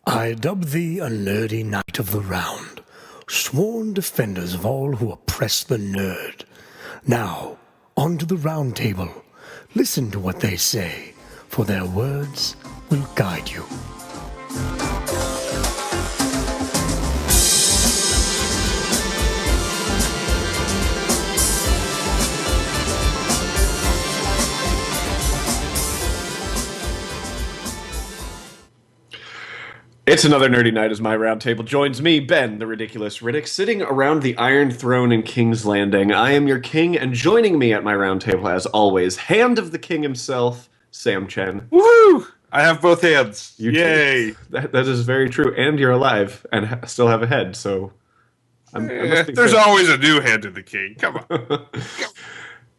I dub thee a nerdy knight of the round, sworn defenders of all who oppress the nerd. Now, on to the round table. Listen to what they say, for their words will guide you. It's another nerdy night as my roundtable joins me, Ben, the ridiculous Riddick, sitting around the Iron Throne in King's Landing. I am your king, and joining me at my roundtable, as always, hand of the king himself, Sam Chen. Woohoo! I have both hands. Yay! That is very true, and you're alive, and still have a head, so... There's always a new hand of the king. Come on.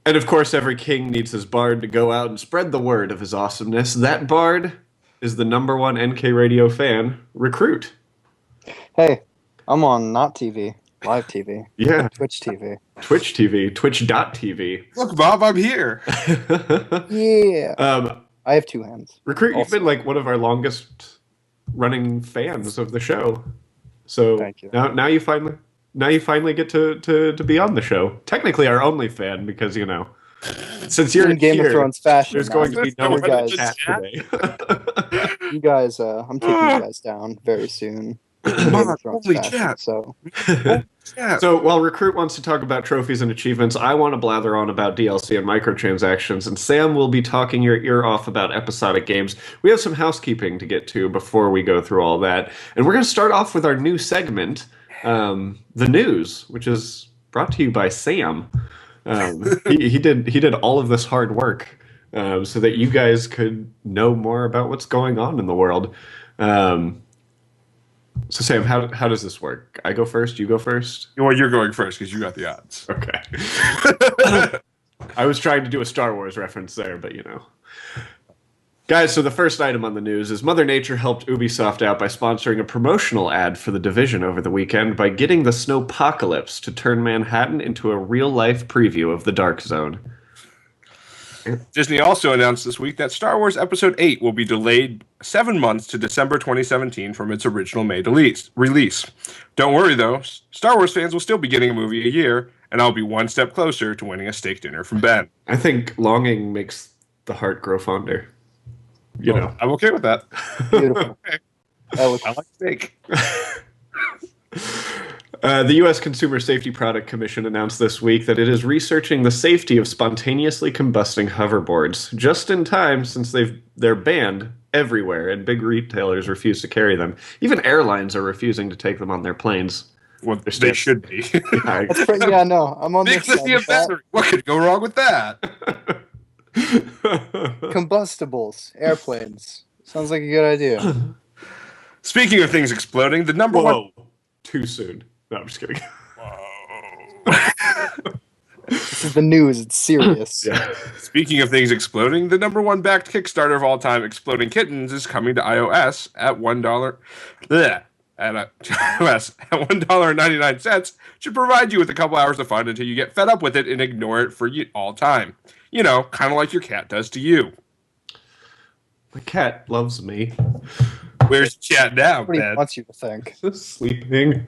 And of course, every king needs his bard to go out and spread the word of his awesomeness. That bard is the #1 NK Radio fan, Recruit. Hey, I'm on not TV, live TV. Yeah. Twitch TV. Twitch TV, twitch.tv. Look, Bob, I'm here. Yeah. I have two hands. Recruit, you've been like one of our longest running fans of the show. So Thank you. Now you finally get to be on the show. Technically our only fan because, you know, since you're in Game here, of Thrones fashion, there's going to be no you one guys, in chat today. you guys, I'm taking you guys down very soon. Game of Thrones Holy fashion, chat. So. So while Recruit wants to talk about trophies and achievements, I want to blather on about DLC and microtransactions, and Sam will be talking your ear off about episodic games. We have some housekeeping to get to before we go through all that, and we're going to start off with our new segment, the news, which is brought to you by Sam. He did all of this hard work so that you guys could know more about what's going on in the world. So Sam, how does this work? I go first, you go first? Well, you're going first because you got the odds. Okay. I was trying to do a Star Wars reference there, but you know. Guys, so the first item on the news is Mother Nature helped Ubisoft out by sponsoring a promotional ad for The Division over the weekend by getting the Snowpocalypse to turn Manhattan into a real-life preview of the Dark Zone. Disney also announced this week that Star Wars Episode 8 will be delayed 7 months to December 2017 from its original May release. Don't worry, though. Star Wars fans will still be getting a movie a year, and I'll be one step closer to winning a steak dinner from Ben. I think longing makes the heart grow fonder. You know. I'm okay with that. Beautiful. I like steak. The U.S. Consumer Safety Product Commission announced this week that it is researching the safety of spontaneously combusting hoverboards, just in time since they're banned everywhere and big retailers refuse to carry them. Even airlines are refusing to take them on their planes. Well, they should be. Yeah, no, I'm on Big this side lithium of that. battery. What could go wrong with that? Combustibles, airplanes. Sounds like a good idea. Speaking of things exploding, the number Whoa. one... Too soon. No, I'm just kidding. This is the news. It's serious. Yeah. Speaking of things exploding, the #1 backed Kickstarter of all time, Exploding Kittens, is coming to iOS at $1. At iOS at $1.99 should provide you with a couple hours of fun until you get fed up with it and ignore it for all time. You know, kind of like your cat does to you. My cat loves me. Where's the cat now, What he Ben? wants you to think. Sleeping.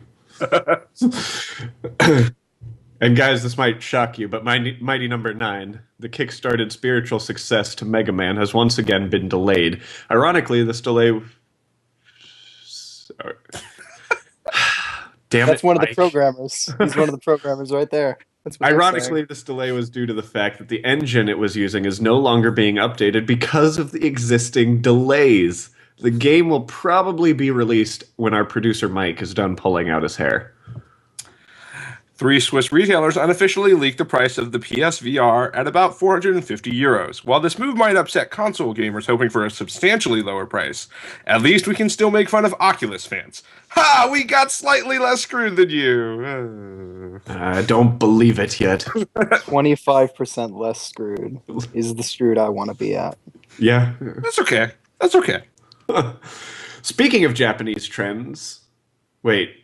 And guys, this might shock you, but Mighty #9, the kickstarted spiritual success to Mega Man, has once again been delayed. Ironically, this delay... Damn That's it, one of the Mike. programmers. He's one of the programmers right there. That's what they're Ironically, saying. this delay was due to the fact that the engine it was using is no longer being updated because of the existing delays. The game will probably be released when our producer Mike is done pulling out his hair. 3 Swiss retailers unofficially leaked the price of the PSVR at about €450. While this move might upset console gamers hoping for a substantially lower price, at least we can still make fun of Oculus fans. Ha! We got slightly less screwed than you. I don't believe it yet. 25% less screwed is the screwed I want to be at. Yeah. That's okay. That's okay. Speaking of Japanese trends... Wait.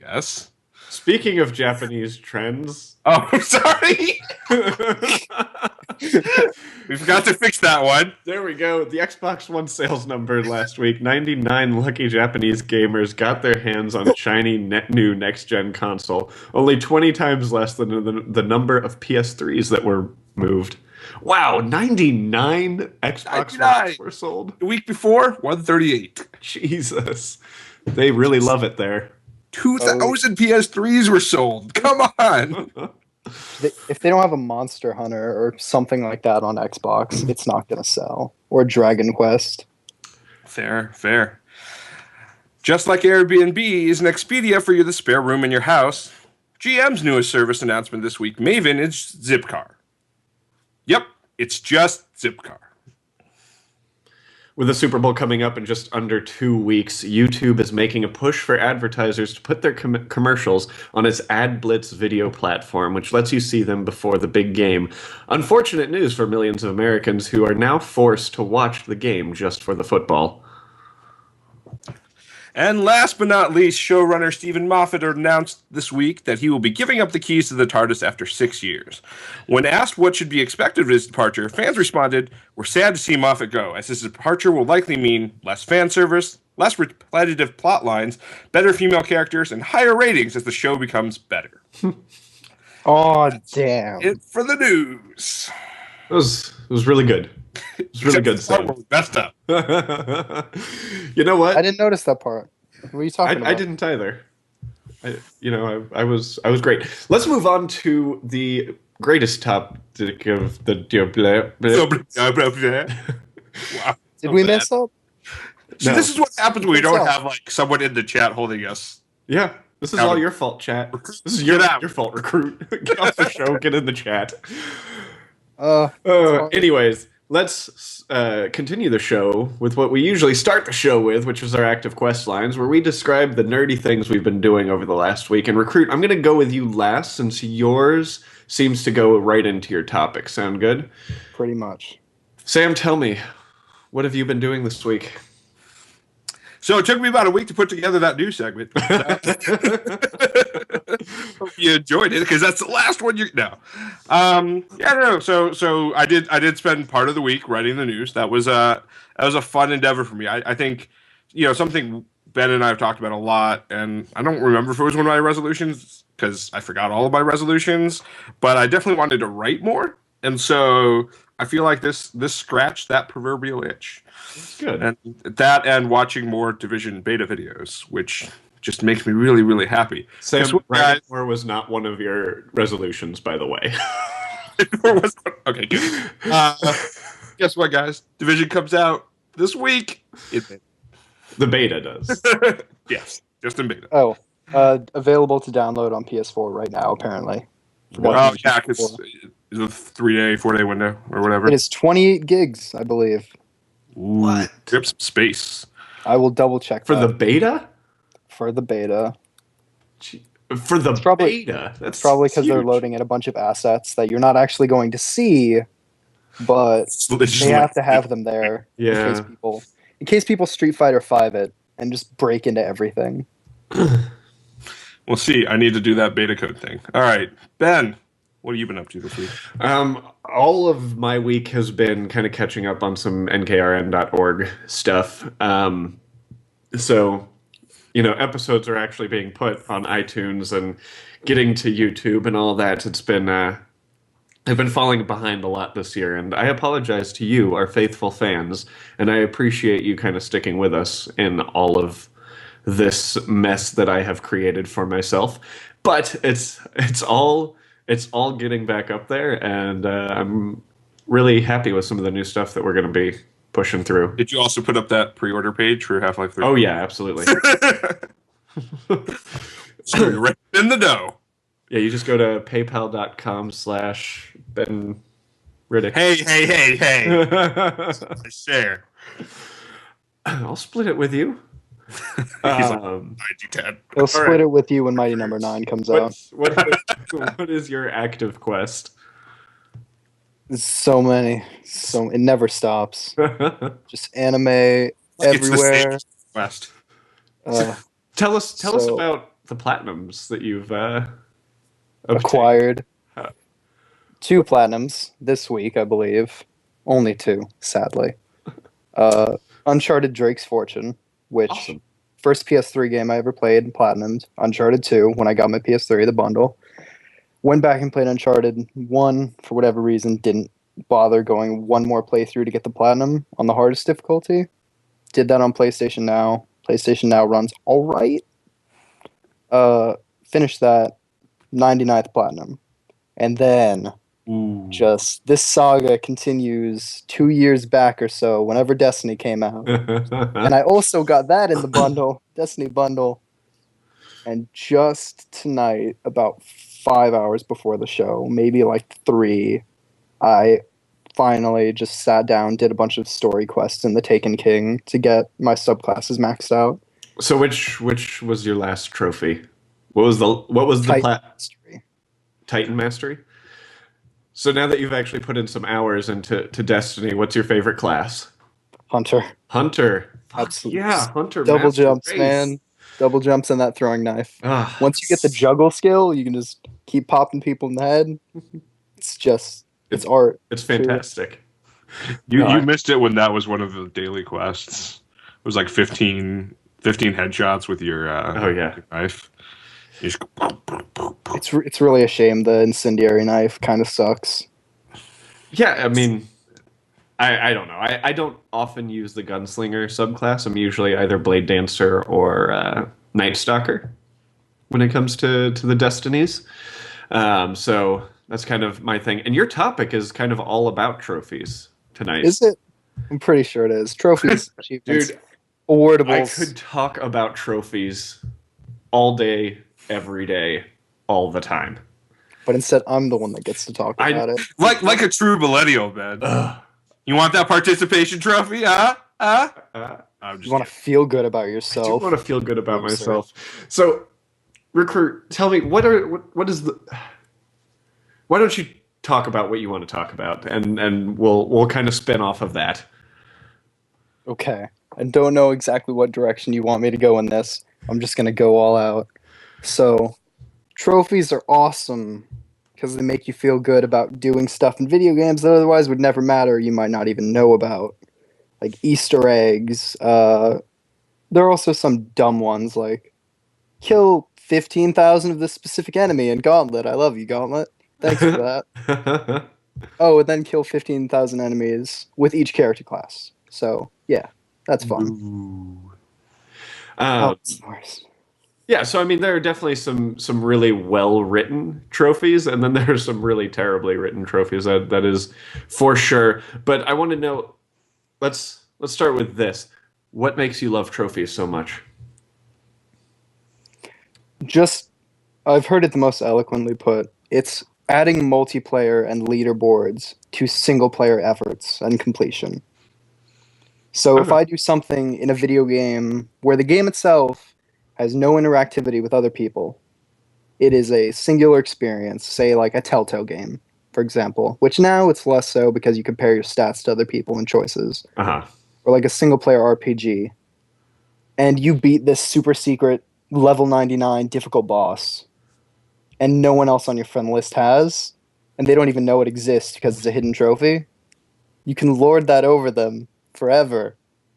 Yes. Speaking of Japanese trends... Oh, I'm sorry. We forgot to fix that one. There we go. The Xbox One sales number last week. 99 lucky Japanese gamers got their hands on a shiny new next-gen console. Only 20 times less than the number of PS3s that were moved. Wow, 99 Xbox Ones were sold. The week before, 138. Jesus. They really love it there. 2,000 PS3s were sold. Come on. If they don't have a Monster Hunter or something like that on Xbox, it's not going to sell. Or Dragon Quest. Fair. Just like Airbnb is an Expedia for you, the spare room in your house, GM's newest service announcement this week, Maven, is Zipcar. Yep, it's just Zipcar. With the Super Bowl coming up in just under 2 weeks, YouTube is making a push for advertisers to put their commercials on its AdBlitz video platform, which lets you see them before the big game. Unfortunate news for millions of Americans who are now forced to watch the game just for the football. And last but not least, showrunner Stephen Moffat announced this week that he will be giving up the keys to the TARDIS after 6 years. When asked what should be expected of his departure, fans responded, "We're sad to see Moffat go, as his departure will likely mean less fan service, less repetitive plot lines, better female characters, and higher ratings as the show becomes better." Oh, damn. It for the news. It was really good. It was really good, Sam. Messed up. You know what? I didn't notice that part. What are you talking about? I didn't either. I was great. Let's move on to the greatest topic of the Wow. Did we mess up? See, No. this is what happens when we don't have like someone in the chat holding us. Yeah, this is all your fault, chat. This is your fault, recruit. Get off the show. Get in the chat. Anyways, let's continue the show with what we usually start the show with, which is our active quest lines, where we describe the nerdy things we've been doing over the last week. And Recruit, I'm going to go with you last, since yours seems to go right into your topic. Sound good? Pretty much. Sam, tell me, what have you been doing this week? So it took me about a week to put together that news segment. Hope you enjoyed it, because that's the last one you know. So I did spend part of the week writing the news. That was a fun endeavor for me. I think something Ben and I have talked about a lot, and I don't remember if it was one of my resolutions because I forgot all of my resolutions, but I definitely wanted to write more, and so I feel like this scratched that proverbial itch. That's good. And watching more Division beta videos, which just makes me really, really happy. Sam, writing more was not one of your resolutions, by the way. Okay, good. Guess what, guys? Division comes out this week. The beta does. Yes, just in beta. Oh, available to download on PS4 right now, apparently. Oh, yeah, because it's a 3-day, 4-day window or whatever. It is 28 gigs, I believe. Ooh, what? Grip some space. I will double check for that. the beta. For the beta. For the beta. That's probably because they're loading in a bunch of assets that you're not actually going to see, but they have to have them there in case people Street Fighter 5 it and just break into everything. We'll see. I need to do that beta code thing. All right, Ben, what have you been up to this week? All of my week has been kind of catching up on some nkrn.org stuff. So, episodes are actually being put on iTunes and getting to YouTube and all that. It's been, I've been falling behind a lot this year, and I apologize to you, our faithful fans, and I appreciate you kind of sticking with us in all of this mess that I have created for myself. But it's all getting back up there, and I'm really happy with some of the new stuff that we're going to be pushing through. Did you also put up that pre-order page for Half-Life 3? Oh yeah, absolutely. So you're right in the dough. Yeah, you just go to paypal.com/Ben Riddick. Hey. Share. I'll split it with you. He's like, 90-10. They'll split it with you when Mighty Number 9 comes out. What is your active quest? There's so many. It never stops. Just anime everywhere. Quest. Tell us about the platinums that you've acquired. 2 platinums this week, I believe. Only 2, sadly. Uncharted Drake's Fortune, which Awesome. first PS3 game I ever played and platinumed. Uncharted 2 when I got my PS3, the bundle. Went back and played Uncharted 1 for whatever reason. Didn't bother going one more playthrough to get the platinum on the hardest difficulty. Did that on PlayStation Now. PlayStation Now runs all right. Finished that 99th platinum. And then just this saga continues 2 years back or so whenever Destiny came out. And I also got that in the bundle, Destiny bundle. And just tonight, about 5 hours before the show, maybe like 3, I finally just sat down, did a bunch of story quests in the Taken King to get my subclasses maxed out. So which was your last trophy? What was the Titan Mastery? So now that you've actually put in some hours into Destiny, what's your favorite class? Hunter. Absolutely. Yeah, Hunter. Double jumps, man. Double jumps and that throwing knife. Once you get the juggle skill, you can just keep popping people in the head. It's art. It's fantastic. You missed it when that was one of the daily quests. It was like 15 headshots with your knife. You just go, it's really a shame the incendiary knife kind of sucks. Yeah, I mean, I don't know. I don't often use the gunslinger subclass. I'm usually either Blade Dancer or Night Stalker when it comes to the Destinies. So that's kind of my thing. And your topic is kind of all about trophies tonight. Is it? I'm pretty sure it is. Trophies, achievements, dude. awardables. I could talk about trophies all day, every day, all the time. But instead, I'm the one that gets to talk about it. Like a true millennial, man. You want that participation trophy? You want to feel good about yourself. I do want to feel good about myself. So, Recruit, tell me, what is the... Why don't you talk about what you want to talk about, and we'll kind of spin off of that. Okay. I don't know exactly what direction you want me to go in this. I'm just going to go all out. So, trophies are awesome because they make you feel good about doing stuff in video games that otherwise would never matter, you might not even know about. Like Easter eggs. There are also some dumb ones like kill 15,000 of this specific enemy in Gauntlet. I love you, Gauntlet. Thanks for that. Oh, and then kill 15,000 enemies with each character class. So, yeah, that's fun. Yeah, so I mean, there are definitely some really well-written trophies, and then there are some really terribly written trophies. That is for sure. But I want to know. Let's start with this. What makes you love trophies so much? I've heard it the most eloquently put. It's adding multiplayer and leaderboards to single-player efforts and completion. So if I do something in a video game where the game itself has no interactivity with other people, it is a singular experience, say like a Telltale game, for example, which now it's less so because you compare your stats to other people and choices. Or like a single-player RPG, and you beat this super secret level 99 difficult boss, and no one else on your friend list has, and they don't even know it exists because it's a hidden trophy, you can lord that over them forever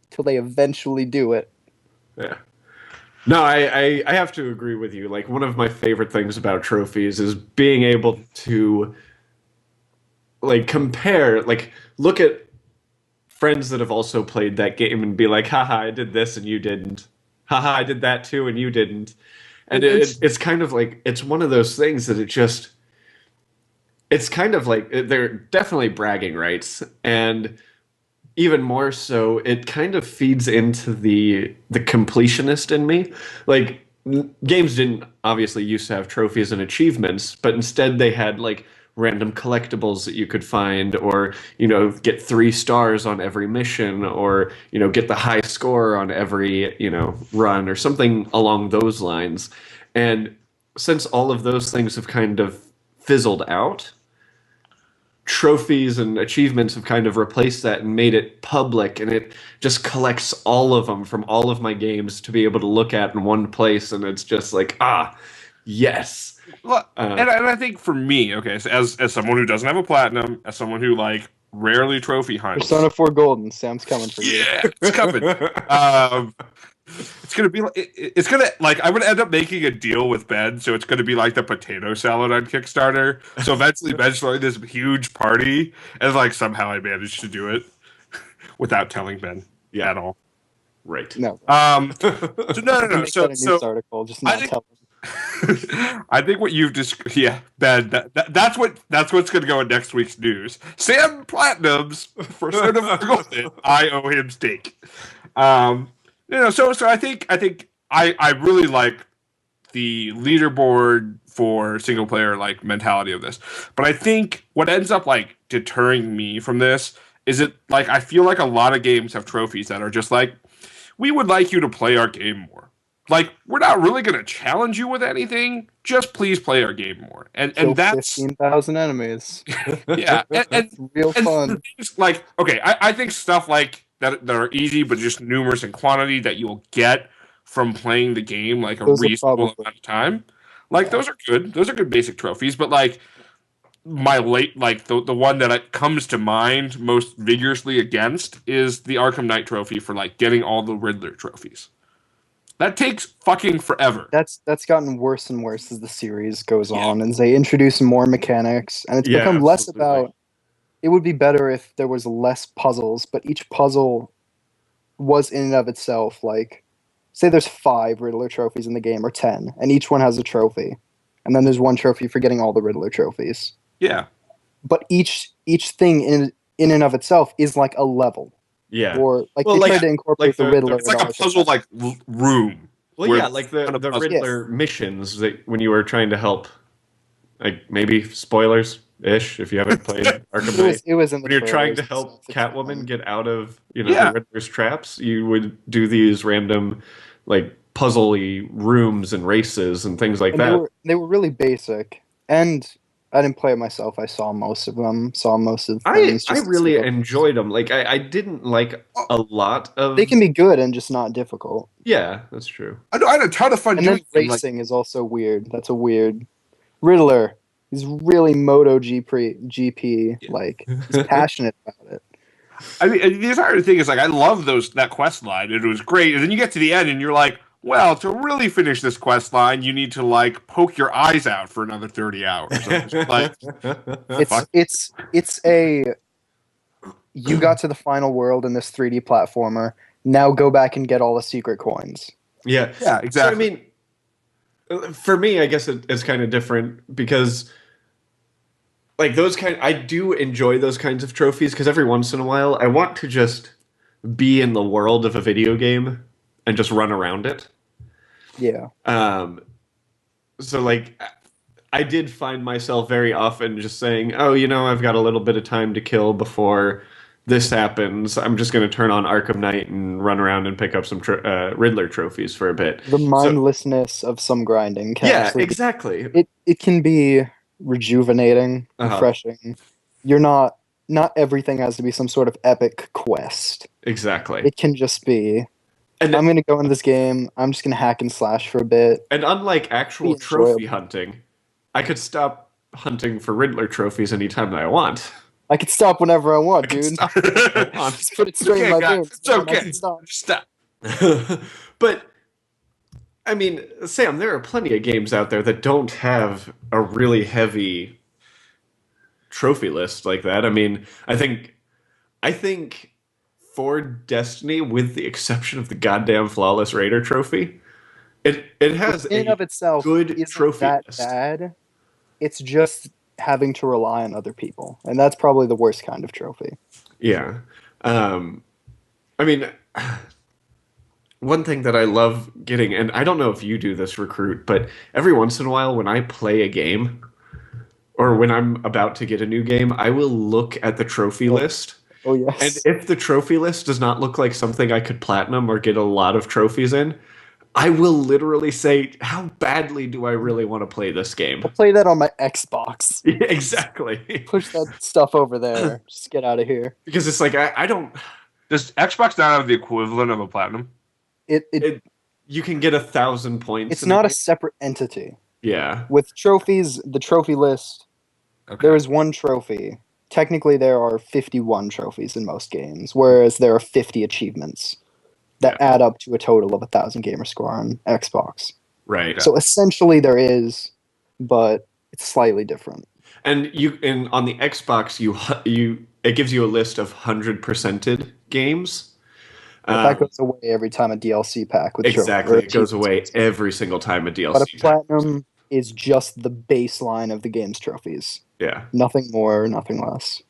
till they eventually do it. Yeah. No, I have to agree with you. Like, one of my favorite things about trophies is being able to, like, compare, like, look at friends that have also played that game and be like, haha, I did this and you didn't. Haha, I did that too and you didn't. And it's kind of like, it's one of those things that it's kind of like, they're definitely bragging rights. And even more so, it kind of feeds into the completionist in me. Like, games didn't obviously used to have trophies and achievements, but instead they had like random collectibles that you could find, or, you know, get 3 stars on every mission, or, you know, get the high score on every, you know, run, or something along those lines. And since all of those things have kind of fizzled out, trophies and achievements have kind of replaced that and made it public, and it just collects all of them from all of my games to be able to look at in one place, and it's just like, Yes. Well, and I think for me, okay, so as someone who doesn't have a platinum, as someone who like rarely trophy hunts, Persona 4 Golden, Sam's coming for you. Yeah, it's coming. It's gonna be like it's gonna like I'm gonna end up making a deal with Ben, so it's gonna be like the potato salad on Kickstarter. So eventually Ben's throwing this huge party, and like somehow I managed to do it without telling Ben at all. Right. No. So no. So news article, just not tell him. I think what you've Ben. That's what's going to go in next week's news. Sam Platinum's for Golden. I owe him steak. So I think I really like the leaderboard for single player like mentality of this, but I think what ends up like deterring me from this is it like I feel like a lot of games have trophies that are just like, we would like you to play our game more. Like, we're not really going to challenge you with anything. Just please play our game more. And that's 15,000 enemies. Yeah. And real fun. Like, okay, I think stuff like that are easy, but just numerous in quantity that you'll get from playing the game like a reasonable amount of time. Like, those are good. Those are good basic trophies. But, like, the one that comes to mind most vigorously against is the Arkham Knight trophy for, like, getting all the Riddler trophies. That takes fucking forever. That's gotten worse and worse as the series goes on, and they introduce more mechanics, and it's become less about. It would be better if there was less puzzles, but each puzzle was in and of itself like, say there's 5 Riddler trophies in the game, or 10, and each one has a trophy, and then there's one trophy for getting all the Riddler trophies. Yeah, but each thing in and of itself is like a level. Yeah, or like they tried to incorporate the Riddler. It's like a puzzle, like room. Well, yeah, like the Riddler missions that when you were trying to help, like maybe spoilers-ish if you haven't played Arkham Knight. It was in the when you're trying to help Catwoman get out of the Riddler's traps, you would do these random like puzzly rooms and races and things like that. They were really basic, and I didn't play it myself. I saw most of them. Things. I really enjoyed them. Like I didn't like a lot of. They can be good and just not difficult. Yeah, that's true. I had a ton of fun. And then racing is also weird. That's a weird. Riddler. He's really Moto GP. Like he's passionate about it. I mean, the entire thing is like I love that quest line. It was great, and then you get to the end and you're like, well, to really finish this quest line, you need to like poke your eyes out for another 30 hours. Like, it's a you got to the final world in this 3D platformer. Now go back and get all the secret coins. Yeah, exactly. So, I mean, for me, I guess it's kind of different because like I do enjoy those kinds of trophies because every once in a while I want to just be in the world of a video game and just run around it. Yeah. So like I did find myself very often just saying, oh, I've got a little bit of time to kill before this happens. I'm just going to turn on Arkham Knight and run around and pick up some Riddler trophies for a bit. The mindlessness of some grinding can exactly. It can be rejuvenating, refreshing. You're not everything has to be some sort of epic quest. Exactly. It can just be I'm going to go into this game. I'm just going to hack and slash for a bit. And unlike actual trophy hunting, I could stop hunting for Riddler trophies anytime that I want. I could stop whenever I want, dude. Just put it straight in my veins. It's okay. Stop. But, I mean, Sam, there are plenty of games out there that don't have a really heavy trophy list like that. I mean, I think for Destiny, with the exception of the goddamn Flawless Raider trophy, it has in and of itself good trophy that list. Bad. It's just having to rely on other people, and that's probably the worst kind of trophy. Yeah. I mean, one thing that I love getting, and I don't know if you do this, Recruit, but every once in a while when I play a game, or when I'm about to get a new game, I will look at the trophy list. Oh, yes. And if the trophy list does not look like something I could platinum or get a lot of trophies in, I will literally say, how badly do I really want to play this game? I'll play that on my Xbox. Yeah, exactly. Push that stuff over there. Just get out of here. Because it's like, I don't... Does Xbox not have the equivalent of a platinum? You can get 1,000 points. It's not a separate entity. Yeah. With trophies, the trophy list, there is one trophy. Technically, there are 51 trophies in most games, whereas there are 50 achievements that add up to a total of 1,000 gamer score on Xbox. Right. So essentially there is, but it's slightly different. And on the Xbox, it gives you a list of 100%ed games. But that goes away every time a DLC pack with exactly. It goes away every single time a DLC. But a platinum is just the baseline of the game's trophies. Yeah. Nothing more, nothing less.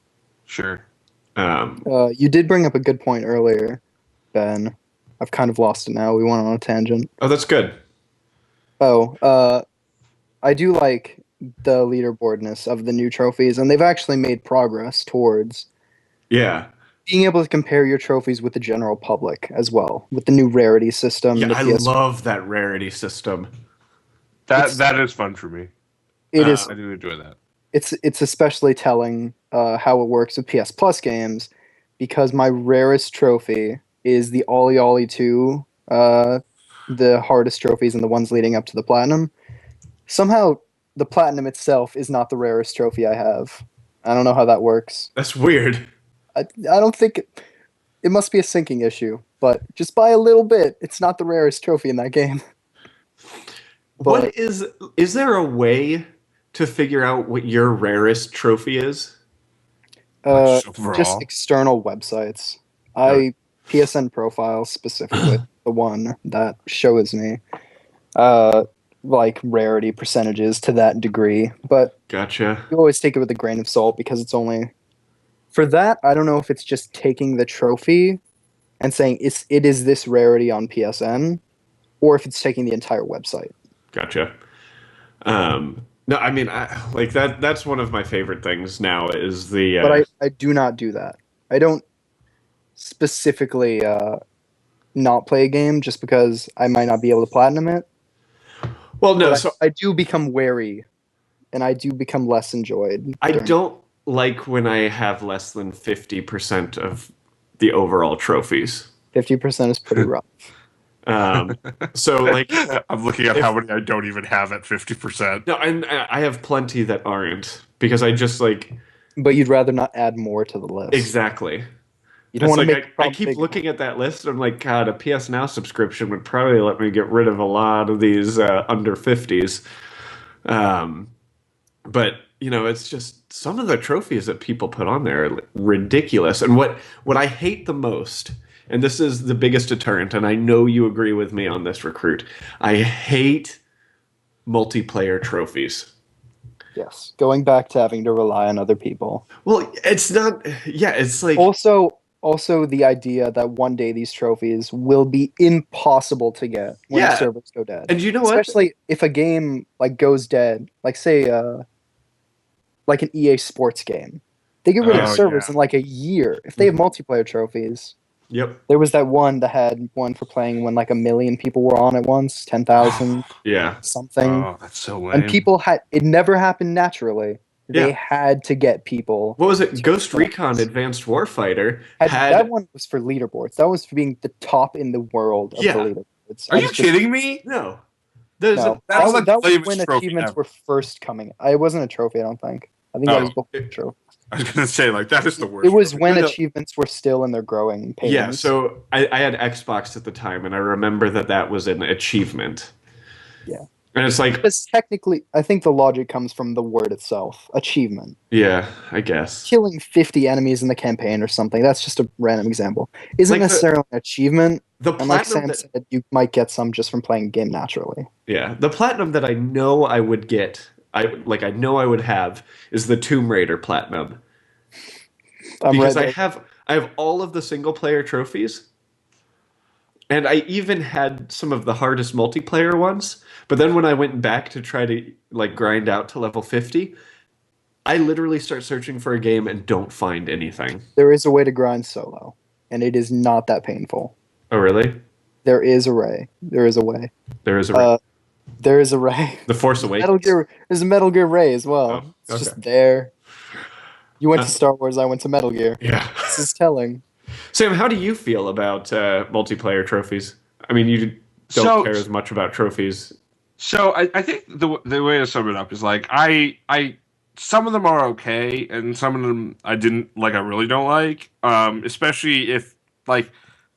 Sure. You did bring up a good point earlier, Ben. I've kind of lost it now. We went on a tangent. Oh, that's good. I do like the leaderboardness of the new trophies, and they've actually made progress towards being able to compare your trophies with the general public as well, with the new rarity system. Yeah, I love that rarity system. That is fun for me. It is. I do enjoy that. It's especially telling how it works with PS Plus games, because my rarest trophy is the Ollie Ollie 2, the hardest trophies and the ones leading up to the platinum. Somehow, the platinum itself is not the rarest trophy I have. I don't know how that works. That's weird. I don't think it must be a syncing issue, but just by a little bit, it's not the rarest trophy in that game. What is there a way to figure out what your rarest trophy is? Just external websites. PSN profile specifically, the one that shows me like rarity percentages to that degree. But gotcha. You always take it with a grain of salt because it's only for that. I don't know if it's just taking the trophy and saying it is this rarity on PSN, or if it's taking the entire website. Gotcha. No, I mean, like that's one of my favorite things now is the. But I do not do that. I don't specifically not play a game just because I might not be able to platinum it. Well, no, I do become wary, and I do become less enjoyed. I don't like when I have less than 50% of the overall trophies. 50% is pretty rough. So like I'm looking at how many I don't even have at 50%. No, and I have plenty that aren't because I just like. But you'd rather not add more to the list. Exactly. You don't want to make. I keep looking at that list. And I'm like, God, a PS Now subscription would probably let me get rid of a lot of these under 50s. But you know, it's just some of the trophies that people put on there are ridiculous. And what I hate the most. And this is the biggest deterrent, and I know you agree with me on this, Recruit. I hate multiplayer trophies. Yes, going back to having to rely on other people. Well, it's not. Yeah, it's like also the idea that one day these trophies will be impossible to get when the servers go dead. And you know what? Especially if a game like goes dead, like say like an EA Sports game, they get rid of servers in like a year if they have multiplayer trophies. Yep. There was that one that had one for playing when like 1 million people were on at once, 10,000. Something. Oh, that's so lame. And people it never happened naturally. They had to get people. What was it? Ghost Recon Advanced Warfighter that one was for leaderboards. That was for being the top in the world of the leaderboards. Are you kidding me? No. That was when achievements were first coming. It wasn't a trophy, I don't think. I think that was before the trophy. I was going to say, like, that is the worst. It was when achievements were still in their growing pains. Yeah, so I had Xbox at the time, and I remember that was an achievement. Yeah. And it's like... Because technically, I think the logic comes from the word itself. Achievement. Yeah, I guess. Killing 50 enemies in the campaign or something, that's just a random example. Isn't necessarily an achievement. And like Sam said, you might get some just from playing a game naturally. Yeah, the platinum that I know I would get... I know I would have is the Tomb Raider platinum. Because I have all of the single player trophies. And I even had some of the hardest multiplayer ones. But then when I went back to try to like grind out to level 50, I literally start searching for a game and don't find anything. There is a way to grind solo, and it is not that painful. Oh, really? There is a way. There is a way. There is a way. There is a Ray. The Force Awakens. There's a Metal Gear Ray as well. Oh, okay. It's just there. You went to Star Wars, I went to Metal Gear. Yeah. This is telling. Sam, how do you feel about multiplayer trophies? I mean, you don't care as much about trophies. So I think the way to sum it up is like I some of them are okay, and some of them I didn't like. I really don't like, especially if like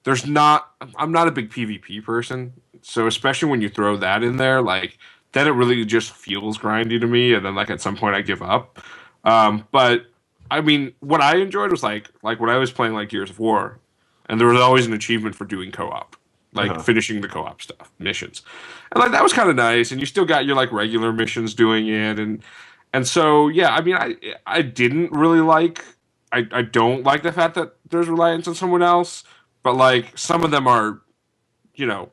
there's not. I'm not a big PvP person, so especially when you throw that in there, like then it really just feels grindy to me, and then like at some point I give up. But I mean, what I enjoyed was like when I was playing like Gears of War, and there was always an achievement for doing co-op, like finishing the co-op stuff missions, and like that was kind of nice. And you still got your like regular missions doing it, and so yeah. I mean, I didn't really like. I don't like the fact that there's reliance on someone else, but like some of them are, you know,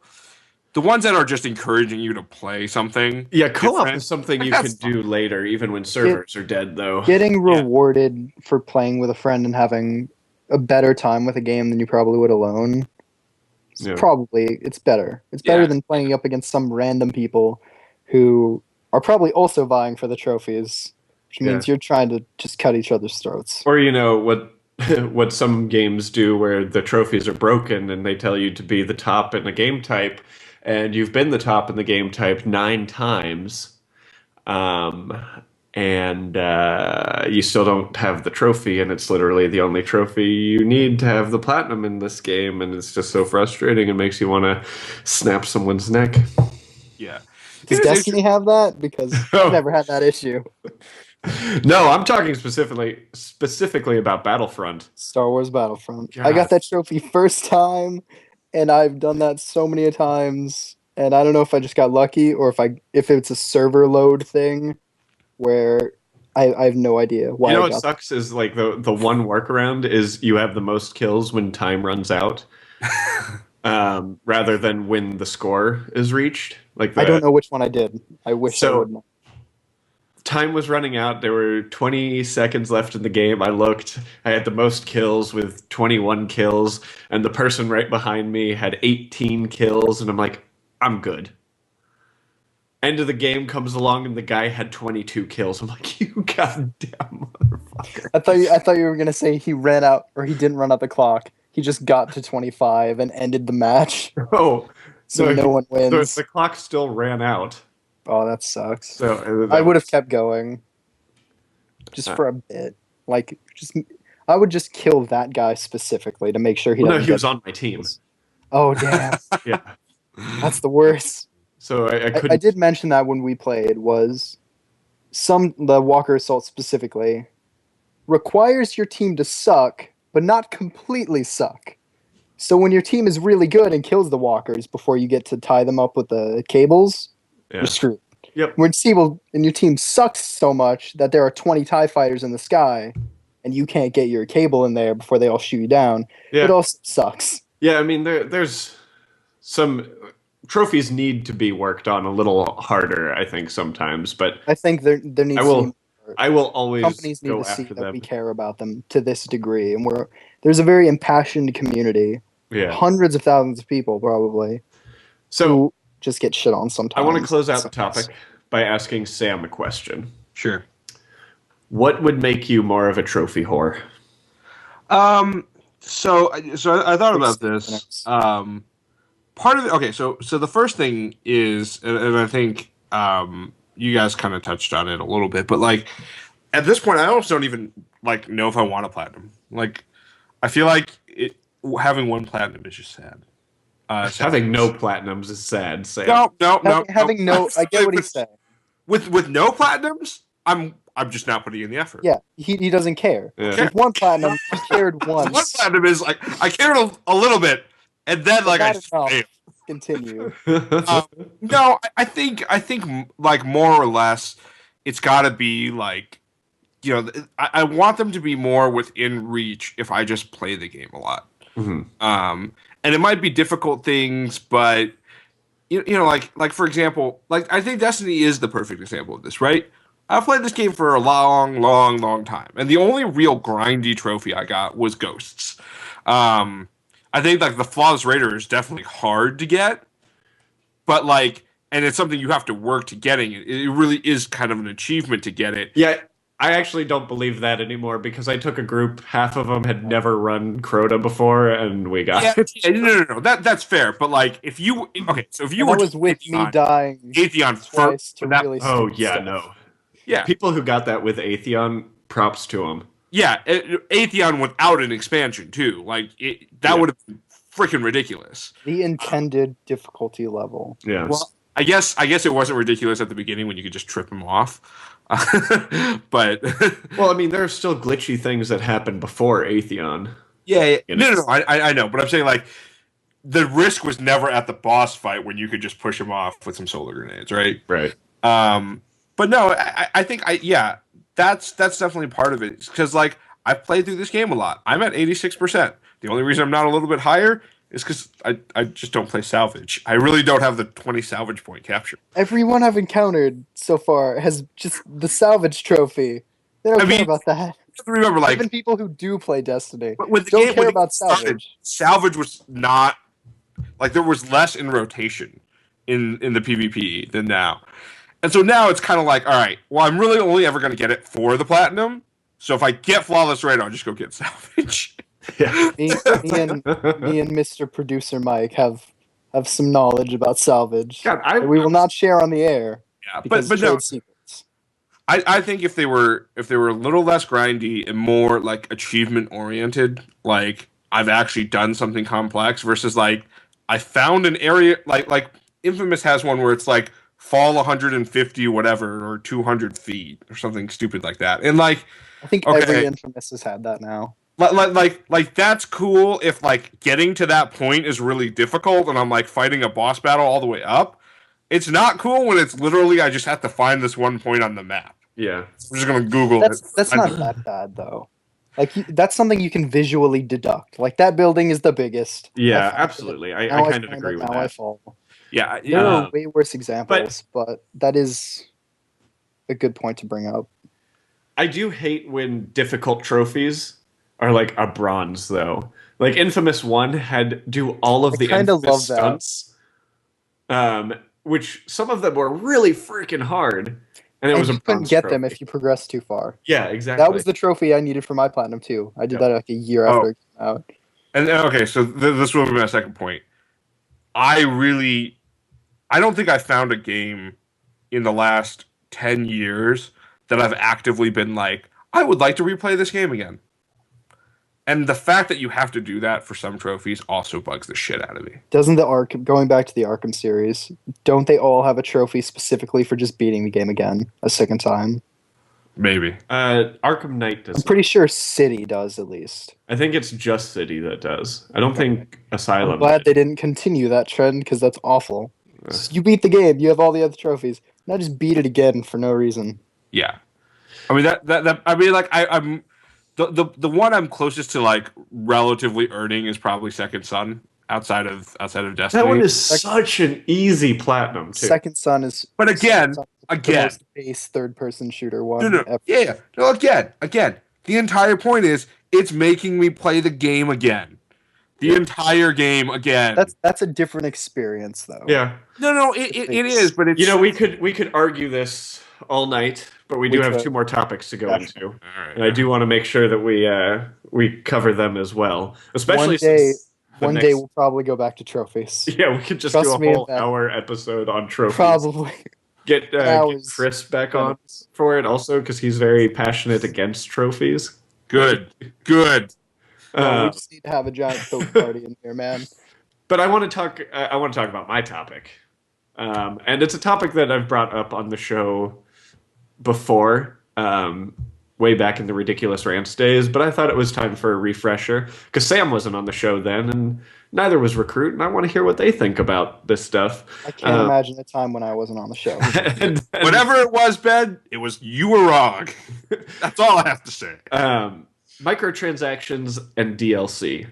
the ones that are just encouraging you to play something. Yeah, co-op is something you can do later, even when servers are dead, though. Getting rewarded for playing with a friend and having a better time with a game than you probably would alone. It's better. It's better than playing up against some random people who are probably also vying for the trophies, which means you're trying to just cut each other's throats. Or what some games do where the trophies are broken and they tell you to be the top in a game type, and you've been the top in the game type 9 times, and you still don't have the trophy, and it's literally the only trophy you need to have the platinum in this game, and it's just so frustrating and makes you want to snap someone's neck. Yeah. Does Destiny have that? Because I've never had that issue. No, I'm talking specifically about Battlefront. Star Wars Battlefront. God. I got that trophy first time, and I've done that so many times, and I don't know if I just got lucky or if it's a server load thing where I have no idea why. You know what sucks is like the one workaround is you have the most kills when time runs out, rather than when the score is reached. Like I don't know which one I did. I wish I would know. Time was running out. There were 20 seconds left in the game. I looked. I had the most kills with 21 kills, and the person right behind me had 18 kills, and I'm like, I'm good. End of the game comes along, and the guy had 22 kills. I'm like, you goddamn motherfucker. I thought you were gonna say he ran out, or he didn't run out the clock. He just got to 25 and ended the match. Oh, so no one wins. The clock still ran out. Oh, that sucks. So I would have kept going, just for a bit. I would just kill that guy specifically to make sure he. No, he was on my team. Oh damn! Yeah, that's the worst. So I did mention that when we played was the Walker Assault specifically requires your team to suck, but not completely suck. So when your team is really good and kills the walkers before you get to tie them up with the cables. You're screwed. Yep. When and your team sucks so much that there are 20 TIE fighters in the sky, and you can't get your cable in there before they all shoot you down, it also sucks. Yeah, I mean, there's some trophies need to be worked on a little harder, I think, sometimes. But I think there needs to be. I will always companies need go to see after that them. we care about them to this degree, and there's a very impassioned community. Yeah. Hundreds of thousands of people probably. So. Just get shit on sometimes. I want to close out the topic by asking Sam a question. Sure. What would make you more of a trophy whore? So I thought about this. Part of it. Okay. So the first thing is, and I think you guys kind of touched on it a little bit, but like at this point, I almost don't even like know if I want a platinum. Like, I feel like having one platinum is just sad. Having no platinums is sad. Sam. No. Having no, I get what he's saying. With no platinums, I'm just not putting in the effort. Yeah, he doesn't care. Yeah. With one platinum, he cared once. One platinum is like I cared a little bit, and then like I failed. Continue. No, I think like more or less, it's got to be like, you know, I want them to be more within reach if I just play the game a lot. Mm-hmm. And it might be difficult things, but you know, like for example, like I think Destiny is the perfect example of this, right? I've played this game for a long time, and the only real grindy trophy I got was Ghosts. I think like the Flawless Raider is definitely hard to get, but like, and it's something you have to work to getting it. It really is kind of an achievement to get it. Yeah. I actually don't believe that anymore because I took a group, half of them had never run Crota before, and we got it. No. That's fair. But like, if you were was with me dying Atheon twice to that, really no. Yeah. People who got that with Atheon, props to them. Yeah, Atheon without an expansion too. Like that would have been freaking ridiculous. The intended difficulty level. Yeah. Well, I guess it wasn't ridiculous at the beginning when you could just trip him off. But well, I mean, there are still glitchy things that happened before Atheon. Yeah. No. I know, but I'm saying like the risk was never at the boss fight when you could just push him off with some solar grenades, right? Right. But no, I think that's definitely part of it because like I've played through this game a lot. I'm at 86%. The only reason I'm not a little bit higher is because I just don't play salvage. I really don't have the 20 salvage point capture. Everyone I've encountered so far has just the salvage trophy. They don't care about that. Remember, like even people who do play Destiny don't care about salvage. Salvage was not like there was less in rotation in the PvP than now. And so now it's kind of like, all right, well, I'm really only ever going to get it for the platinum. So if I get flawless right, I'll just go get salvage. Yeah. me and Mr. Producer Mike have some knowledge about salvage. God, we will not share on the air. Yeah, but no. Secrets. I think if they were a little less grindy and more like achievement oriented, like I've actually done something complex versus like I found an area like Infamous has one where it's like fall 150 whatever or 200 feet or something stupid like that. And like I think every Infamous has had that now. Like that's cool if like getting to that point is really difficult and I'm like fighting a boss battle all the way up. It's not cool when it's literally I just have to find this one point on the map. Yeah. I'm just gonna Google it. That's not that bad though. Like that's something you can visually deduct. Like that building is the biggest. Yeah, absolutely. I kind of agree with that. I fall. Yeah, there are way worse examples, but that is a good point to bring up. I do hate when difficult trophies are like a bronze, though. Like Infamous 1 had do all of the Infamous stunts, which some of them were really freaking hard, and it was you couldn't get them if you progressed too far. Yeah, exactly. That was the trophy I needed for my platinum too. I did that like a year after it came out. And okay, so this will be my second point. I don't think I found a game in the last 10 years that I've actively been like, I would like to replay this game again. And the fact that you have to do that for some trophies also bugs the shit out of me. Doesn't going back to the Arkham series, don't they all have a trophy specifically for just beating the game again a second time? Maybe. Arkham Knight does. I'm pretty sure City does, at least. I think it's just City that does. I don't think Asylum. I'm glad they didn't continue that trend because that's awful. You beat the game, you have all the other trophies. Now just beat it again for no reason. Yeah. I mean I'm the one I'm closest to like relatively earning is probably Second Son outside of Destiny. That one is such an easy platinum too. Second Son is But again, the most base third-person shooter one. No. Ever. Yeah. No, again. The entire point is it's making me play the game again. The entire game again. That's a different experience though. Yeah. No, it is, but it's we could argue this all night, but we do have two more topics to go into. All right, and I do want to make sure that we cover them as well. Especially one day we'll probably go back to trophies. Yeah, we could just do a whole hour episode on trophies. Probably. Get Chris back on for it also because he's very passionate against trophies. Good. No, we just need to have a giant Coke party in here, man. But I want to talk about my topic, and it's a topic that I've brought up on the show before, way back in the Ridiculous Rants days. But I thought it was time for a refresher because Sam wasn't on the show then, and neither was Recruit, and I want to hear what they think about this stuff. I can't imagine a time when I wasn't on the show. and whatever it was, Ben, you were wrong. That's all I have to say. Microtransactions and DLC.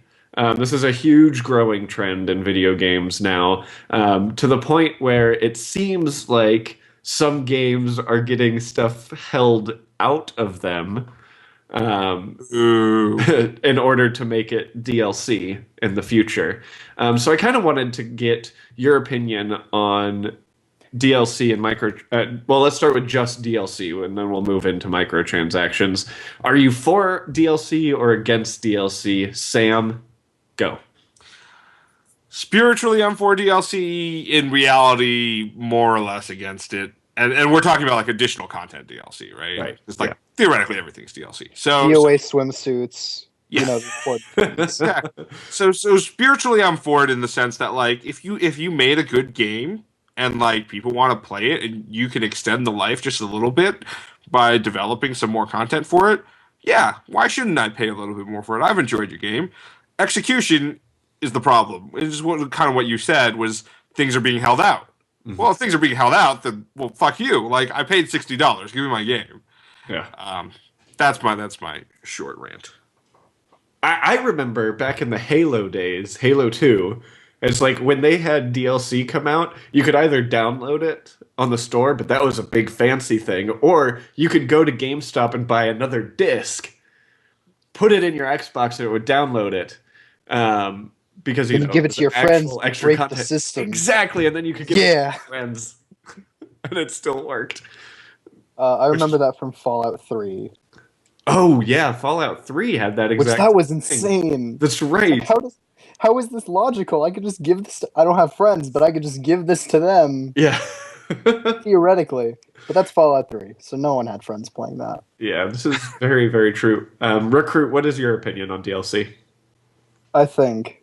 This is a huge growing trend in video games now, to the point where it seems like some games are getting stuff held out of them in order to make it DLC in the future. So I kind of wanted to get your opinion on DLC and well, let's start with just DLC, and then we'll move into microtransactions. Are you for DLC or against DLC? Sam, go. Spiritually, I'm for DLC. In reality, more or less against it. And we're talking about like additional content DLC, right? Right. It's like theoretically everything's DLC. So DOA swimsuits. Yeah. You know, exactly. So spiritually, I'm for it in the sense that like if you made a good game and like people want to play it and you can extend the life just a little bit by developing some more content for it, yeah, why shouldn't I pay a little bit more for it? I've enjoyed your game. Execution is the problem. It's kind of what you said was things are being held out. Mm-hmm. Well, if things are being held out, then well, fuck you. Like I paid $60. Give me my game. Yeah. That's my short rant. I remember back in the Halo days, Halo 2, it's like when they had DLC come out, you could either download it on the store, but that was a big fancy thing, or you could go to GameStop and buy another disc, put it in your Xbox, and it would download it. Because you give it to your friends to break the system. Exactly, and then you could give it to your friends. And it still worked. I remember that from Fallout 3. Oh yeah, Fallout 3 had that exact. That was insane. That's right. Like, how is this logical? I could just give this. I don't have friends, but I could just give this to them. Yeah. Theoretically, but that's Fallout 3, so no one had friends playing that. Yeah, this is very, very true. Recruit, what is your opinion on DLC? I think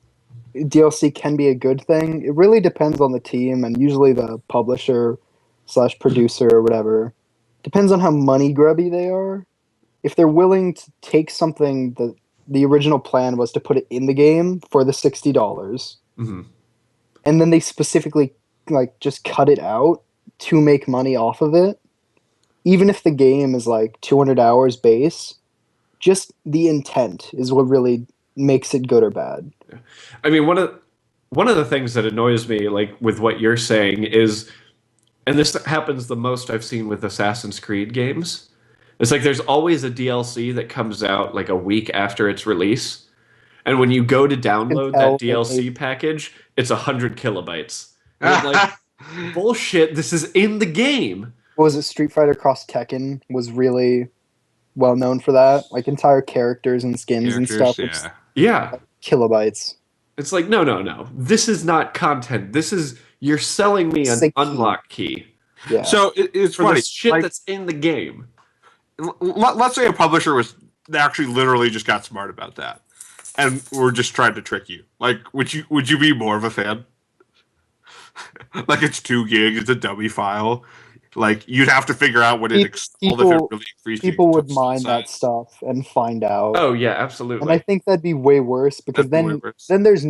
DLC can be a good thing. It really depends on the team and usually the publisher / producer or whatever. Depends on how money grubby they are. If they're willing to take something that the original plan was to put it in the game for the $60, mm-hmm. and then they specifically like just cut it out to make money off of it, even if the game is like 200 hours base, just the intent is what really makes it good or bad. I mean, one of the things that annoys me, like with what you're saying, is, and this happens the most I've seen with Assassin's Creed games. It's like there's always a DLC that comes out like a week after its release, and when you go to download that DLC package, it's 100 kilobytes. And I'm like, bullshit! This is in the game. What was it? Street Fighter Cross Tekken was really well known for that, like entire characters and skins and stuff. Yeah. Like kilobytes. It's like no. This is not content. This is you're selling me an unlock key. Yeah. So it's for funny. The shit that's in the game. Let's say a publisher actually literally just got smart about that, and we're just trying to trick you. Like, would you be more of a fan? Like it's 2 gigs, it's a dummy file. Like you'd have to figure out what it installed if it really increased. People would mine that stuff and find out. Oh yeah, absolutely. And I think that'd be way worse because then there's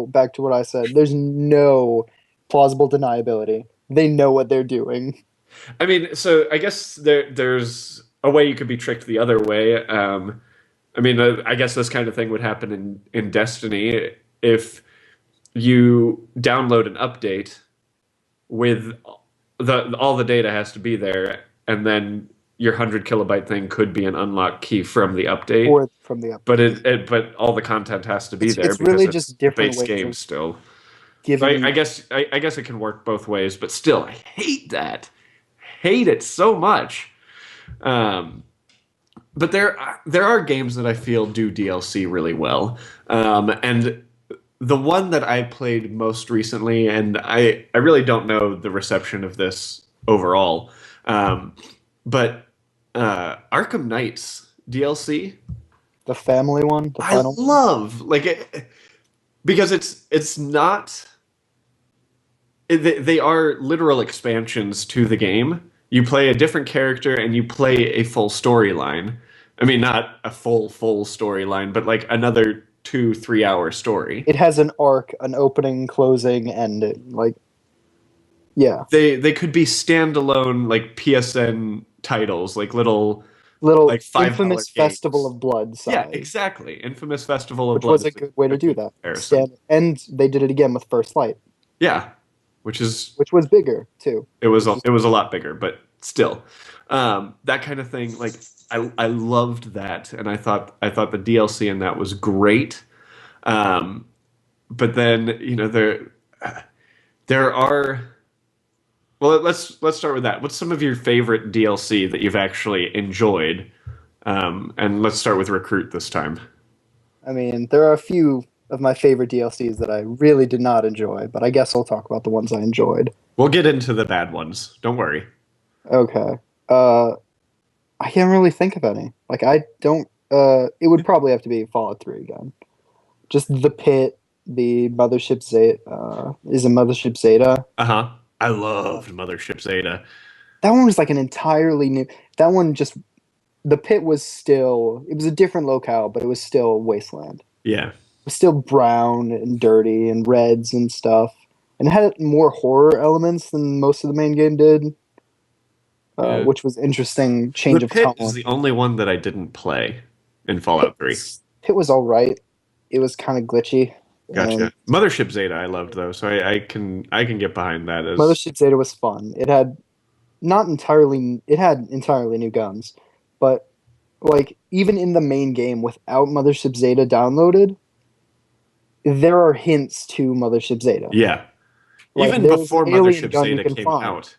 back to what I said. There's no plausible deniability. They know what they're doing. I mean, so I guess there's a way you could be tricked the other way. I mean, I guess this kind of thing would happen in Destiny if you download an update with all the data has to be there, and then your 100 kilobyte thing could be an unlock key from the update. Or from the update. But all the content has to be there it's because really it's just different base game ways still. So I guess it can work both ways, but still, I hate that. Hate it so much. But there are games that I feel do DLC really well, and the one that I played most recently, and I really don't know the reception of this overall, but Arkham Knight's DLC, the family one, the final I love because it's not. They are literal expansions to the game. You play a different character and you play a full storyline. I mean, not a full storyline, but like another 2-3 hour story. It has an arc, an opening, closing, and like, yeah. They could be standalone like PSN titles, like little like Infamous Festival of Blood size. Yeah, exactly. Infamous Festival of Blood. Which was a good way to do that. And they did it again with First Light. Yeah. Which was bigger too. It was a lot bigger, but still, that kind of thing. Like I loved that, and I thought the DLC in that was great. But then there are Well, let's start with that. What's some of your favorite DLC that you've actually enjoyed? And let's start with Recruit this time. I mean, there are a few of my favorite DLCs that I really did not enjoy, but I guess I'll talk about the ones I enjoyed. We'll get into the bad ones. Don't worry. Okay. I can't really think of any. Like, I don't. It would probably have to be Fallout 3 again. Just the pit, the Mothership Zeta. Is it Mothership Zeta? Uh-huh. I loved Mothership Zeta. That one was like an entirely new. That one just. The pit was still. It was a different locale, but it was still Wasteland. Yeah. It was still brown and dirty and reds and stuff. And it had more horror elements than most of the main game did. Which was interesting change of tone. The Pit is the only one that I didn't play in Fallout 3. Pit was all right. It was kind of glitchy. Gotcha. Mothership Zeta I loved though, so I can get behind that. As Mothership Zeta was fun. It had entirely new guns, but like even in the main game without Mothership Zeta downloaded, there are hints to Mothership Zeta. Yeah. Like, even before Mothership Zeta came out.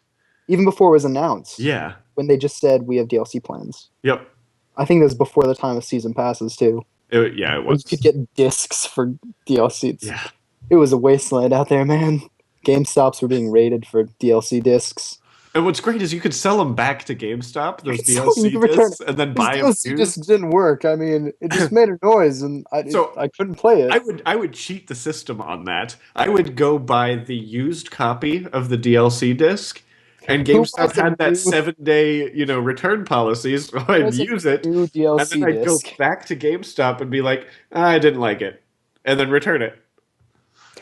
Even before it was announced. Yeah. When they just said we have DLC plans. Yep. I think that was before the time of season passes too. It was. You could get discs for DLC. Yeah. It was a wasteland out there, man. GameStops were being raided for DLC discs. And what's great is you could sell them back to GameStop, those DLC discs, and then buy them DLC discs didn't work. I mean, it just made a noise, and I couldn't play it. I would cheat the system on that. I would go buy the used copy of the DLC disc, and GameStop had that 7-day, return policy, so I'd use it, and then I'd go back to GameStop and be like, I didn't like it, and then return it.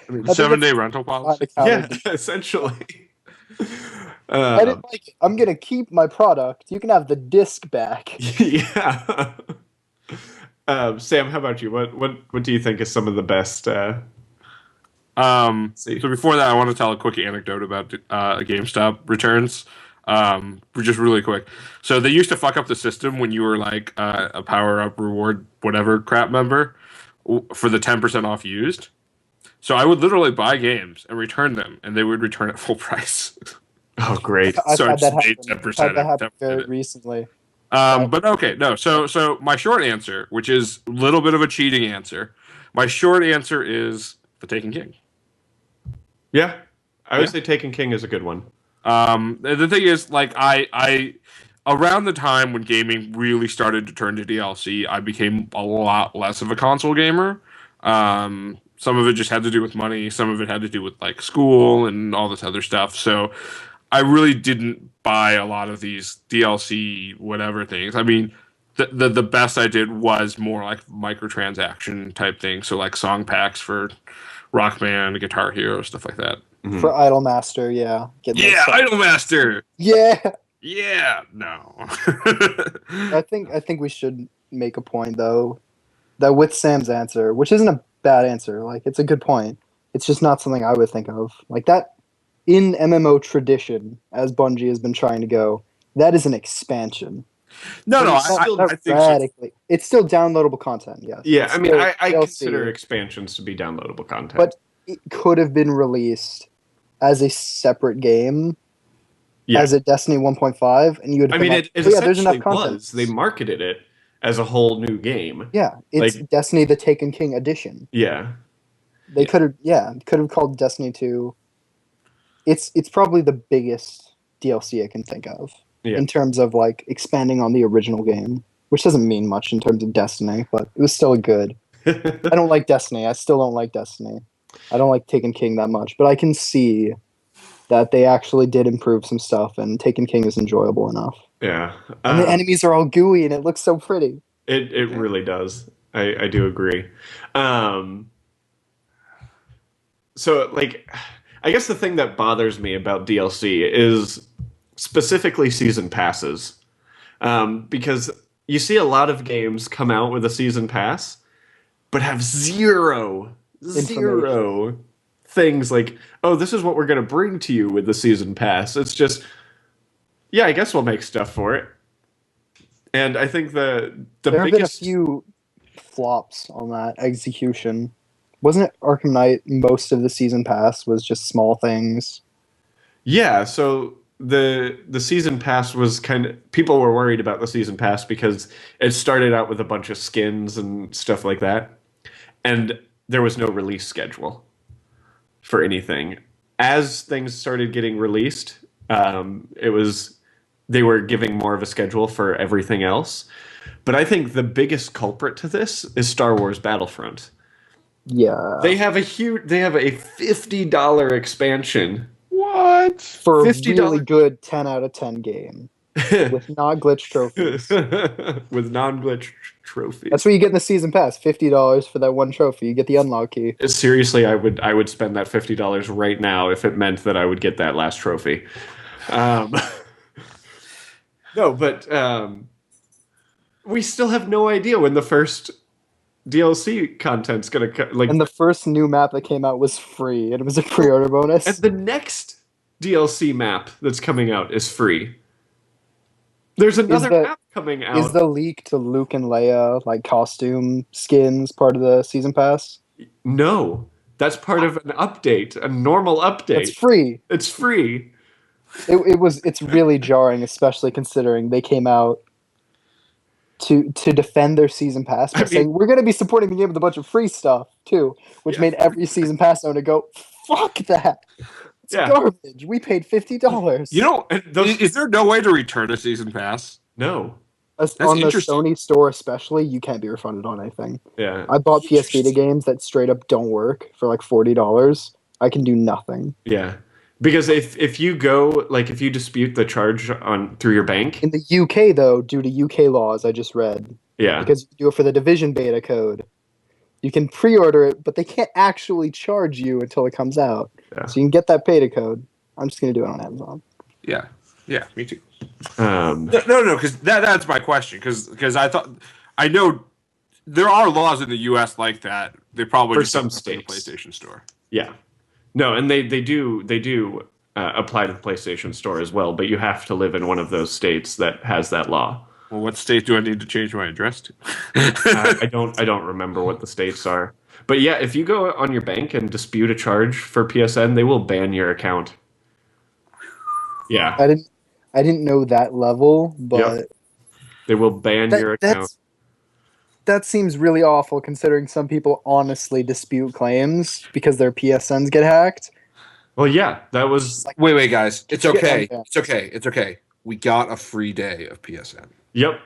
7-day rental policy? Yeah, essentially. I didn't like it. I'm gonna keep my product. You can have the disc back. Yeah. Sam, how about you? What do you think is some of the best? So before that, I want to tell a quick anecdote about GameStop returns. Just really quick. So they used to fuck up the system when you were like a power up reward whatever crap member for the 10% off used. So I would literally buy games and return them, and they would return at full price. Oh, great! I've had that happen very recently. But okay, no. So my short answer, which is a little bit of a cheating answer, my short answer is The Taken King. Yeah, I would say Taken King is a good one. The thing is, like, I around the time when gaming really started to turn to DLC, I became a lot less of a console gamer. Some of it just had to do with money. Some of it had to do with like school and all this other stuff. So I really didn't buy a lot of these DLC whatever things. I mean, the best I did was more like microtransaction type things. So like song packs for Rock Band, Guitar Hero, stuff like that. Mm-hmm. For Idolmaster, yeah. Idolmaster. Yeah. Yeah. No. I think we should make a point though that with Sam's answer, which isn't a bad answer, like it's a good point. It's just not something I would think of. Like that in MMO tradition, as Bungie has been trying to go, that is an expansion. I think radically. So. It's still downloadable content, yes. Yeah, I mean, I consider expansions to be downloadable content. But it could have been released as a separate game, as a Destiny 1.5, and you would. It essentially was. They marketed it as a whole new game. Yeah, it's like, Destiny: The Taken King edition. Yeah, they could have called Destiny 2. It's probably the biggest DLC I can think of in terms of like expanding on the original game, which doesn't mean much in terms of Destiny, but it was still good. I don't like Destiny. I still don't like Destiny. I don't like Taken King that much, but I can see that they actually did improve some stuff, and Taken King is enjoyable enough. Yeah, and the enemies are all gooey, and it looks so pretty. It really does. I do agree. So like, I guess the thing that bothers me about DLC is specifically season passes, because you see a lot of games come out with a season pass, but have zero things like, oh, this is what we're going to bring to you with the season pass. It's just, yeah, I guess we'll make stuff for it. And I think there have been a few flops on that execution. Wasn't it Arkham Knight? Most of the season pass was just small things. Yeah, so the season pass was people were worried about the season pass because it started out with a bunch of skins and stuff like that, and there was no release schedule for anything. As things started getting released, they were giving more of a schedule for everything else. But I think the biggest culprit to this is Star Wars Battlefront. Yeah. They have a $50 expansion. What? For a $50 really good 10 out of 10 game. With non-glitch trophies. With non-glitch trophies. That's what you get in the season pass. $50 for that one trophy. You get the unlock key. Seriously, I would spend that $50 right now if it meant that I would get that last trophy. No, but we still have no idea when the first DLC content's gonna And the first new map that came out was free, and it was a pre-order bonus. And the next DLC map that's coming out is free. There's another map coming out. Is the leak to Luke and Leia, like costume skins, part of the season pass? No, that's part of an update, a normal update. It's free. It's free. It's really jarring, especially considering they came out to defend their season pass by saying we're going to be supporting the game with a bunch of free stuff too, which made every season pass owner go, "Fuck that! It's garbage. We paid $50." You know, is there no way to return a season pass? No. On the Sony store, especially, you can't be refunded on anything. Yeah, I bought PS Vita games that straight up don't work for like $40. I can do nothing. Yeah. Because if you go, like, if you dispute the charge through your bank... In the UK, though, due to UK laws, I just read. Yeah. Because you do it for the Division beta code. You can pre-order it, but they can't actually charge you until it comes out. Yeah. So you can get that beta code. I'm just going to do it on Amazon. Yeah. Yeah, me too. No, because that's my question. Because I know there are laws in the US like that. They probably for just some states. In the PlayStation Store. Yeah. No, and they do apply to the PlayStation Store as well, but you have to live in one of those states that has that law. Well, what state do I need to change my address to? I don't remember what the states are. But yeah, if you go on your bank and dispute a charge for PSN, they will ban your account. Yeah. I didn't know that level, but they will ban your account. That seems really awful considering some people honestly dispute claims because their PSNs get hacked. Well, yeah, that was... Wait, guys. It's okay. It's okay. We got a free day of PSN. Yep.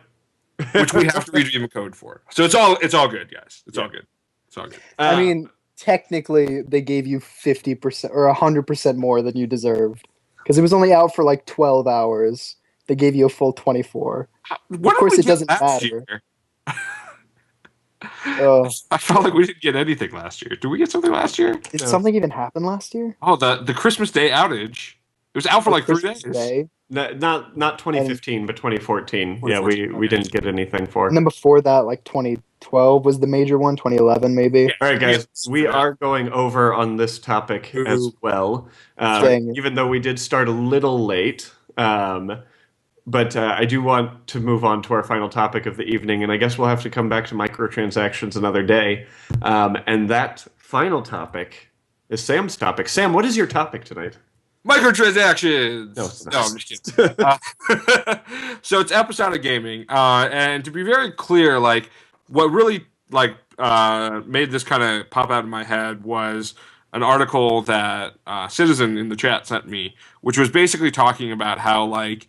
Which we have to redeem a code for. So it's all good, guys. It's all good. It's all good. I mean, technically, they gave you 50% or 100% more than you deserved. Because it was only out for like 12 hours. They gave you a full 24. Of course, it doesn't matter. I felt like we didn't get anything last year. Did we get something last year? Did something even happen last year? Oh, the Christmas Day outage. It was out for like 3 days. Day? Not 2015, but 2014. Yeah, we didn't get anything for. And then before that, like 2012 was the major one. 2011 maybe. Yeah. All right, guys, we are going over on this topic as well. Even though we did start a little late. But I do want to move on to our final topic of the evening, and I guess we'll have to come back to microtransactions another day. And that final topic is Sam's topic. Sam, what is your topic tonight? Microtransactions! No, I'm just kidding. So it's episodic gaming. And to be very clear, like, what really, like, made this kind of pop out in my head was an article that Citizen in the chat sent me, which was basically talking about how, like,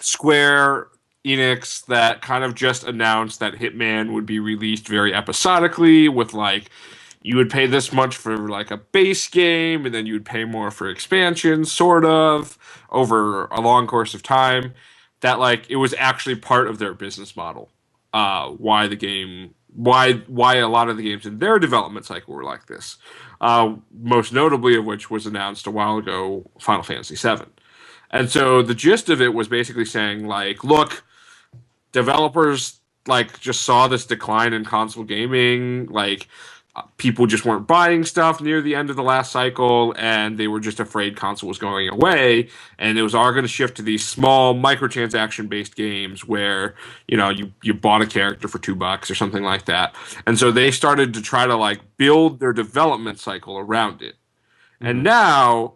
Square Enix that kind of just announced that Hitman would be released very episodically with, like, you would pay this much for, like, a base game, and then you would pay more for expansions, sort of, over a long course of time, that, like, it was actually part of their business model. Why a lot of the games in their development cycle were like this. Most notably of which was announced a while ago, Final Fantasy VII. And so the gist of it was basically saying, like, look, developers, like, just saw this decline in console gaming, like, people just weren't buying stuff near the end of the last cycle, and they were just afraid console was going away, and it was all going to shift to these small microtransaction-based games where, you know, you bought a character for $2 or something like that. And so they started to try to, like, build their development cycle around it. Mm-hmm. And now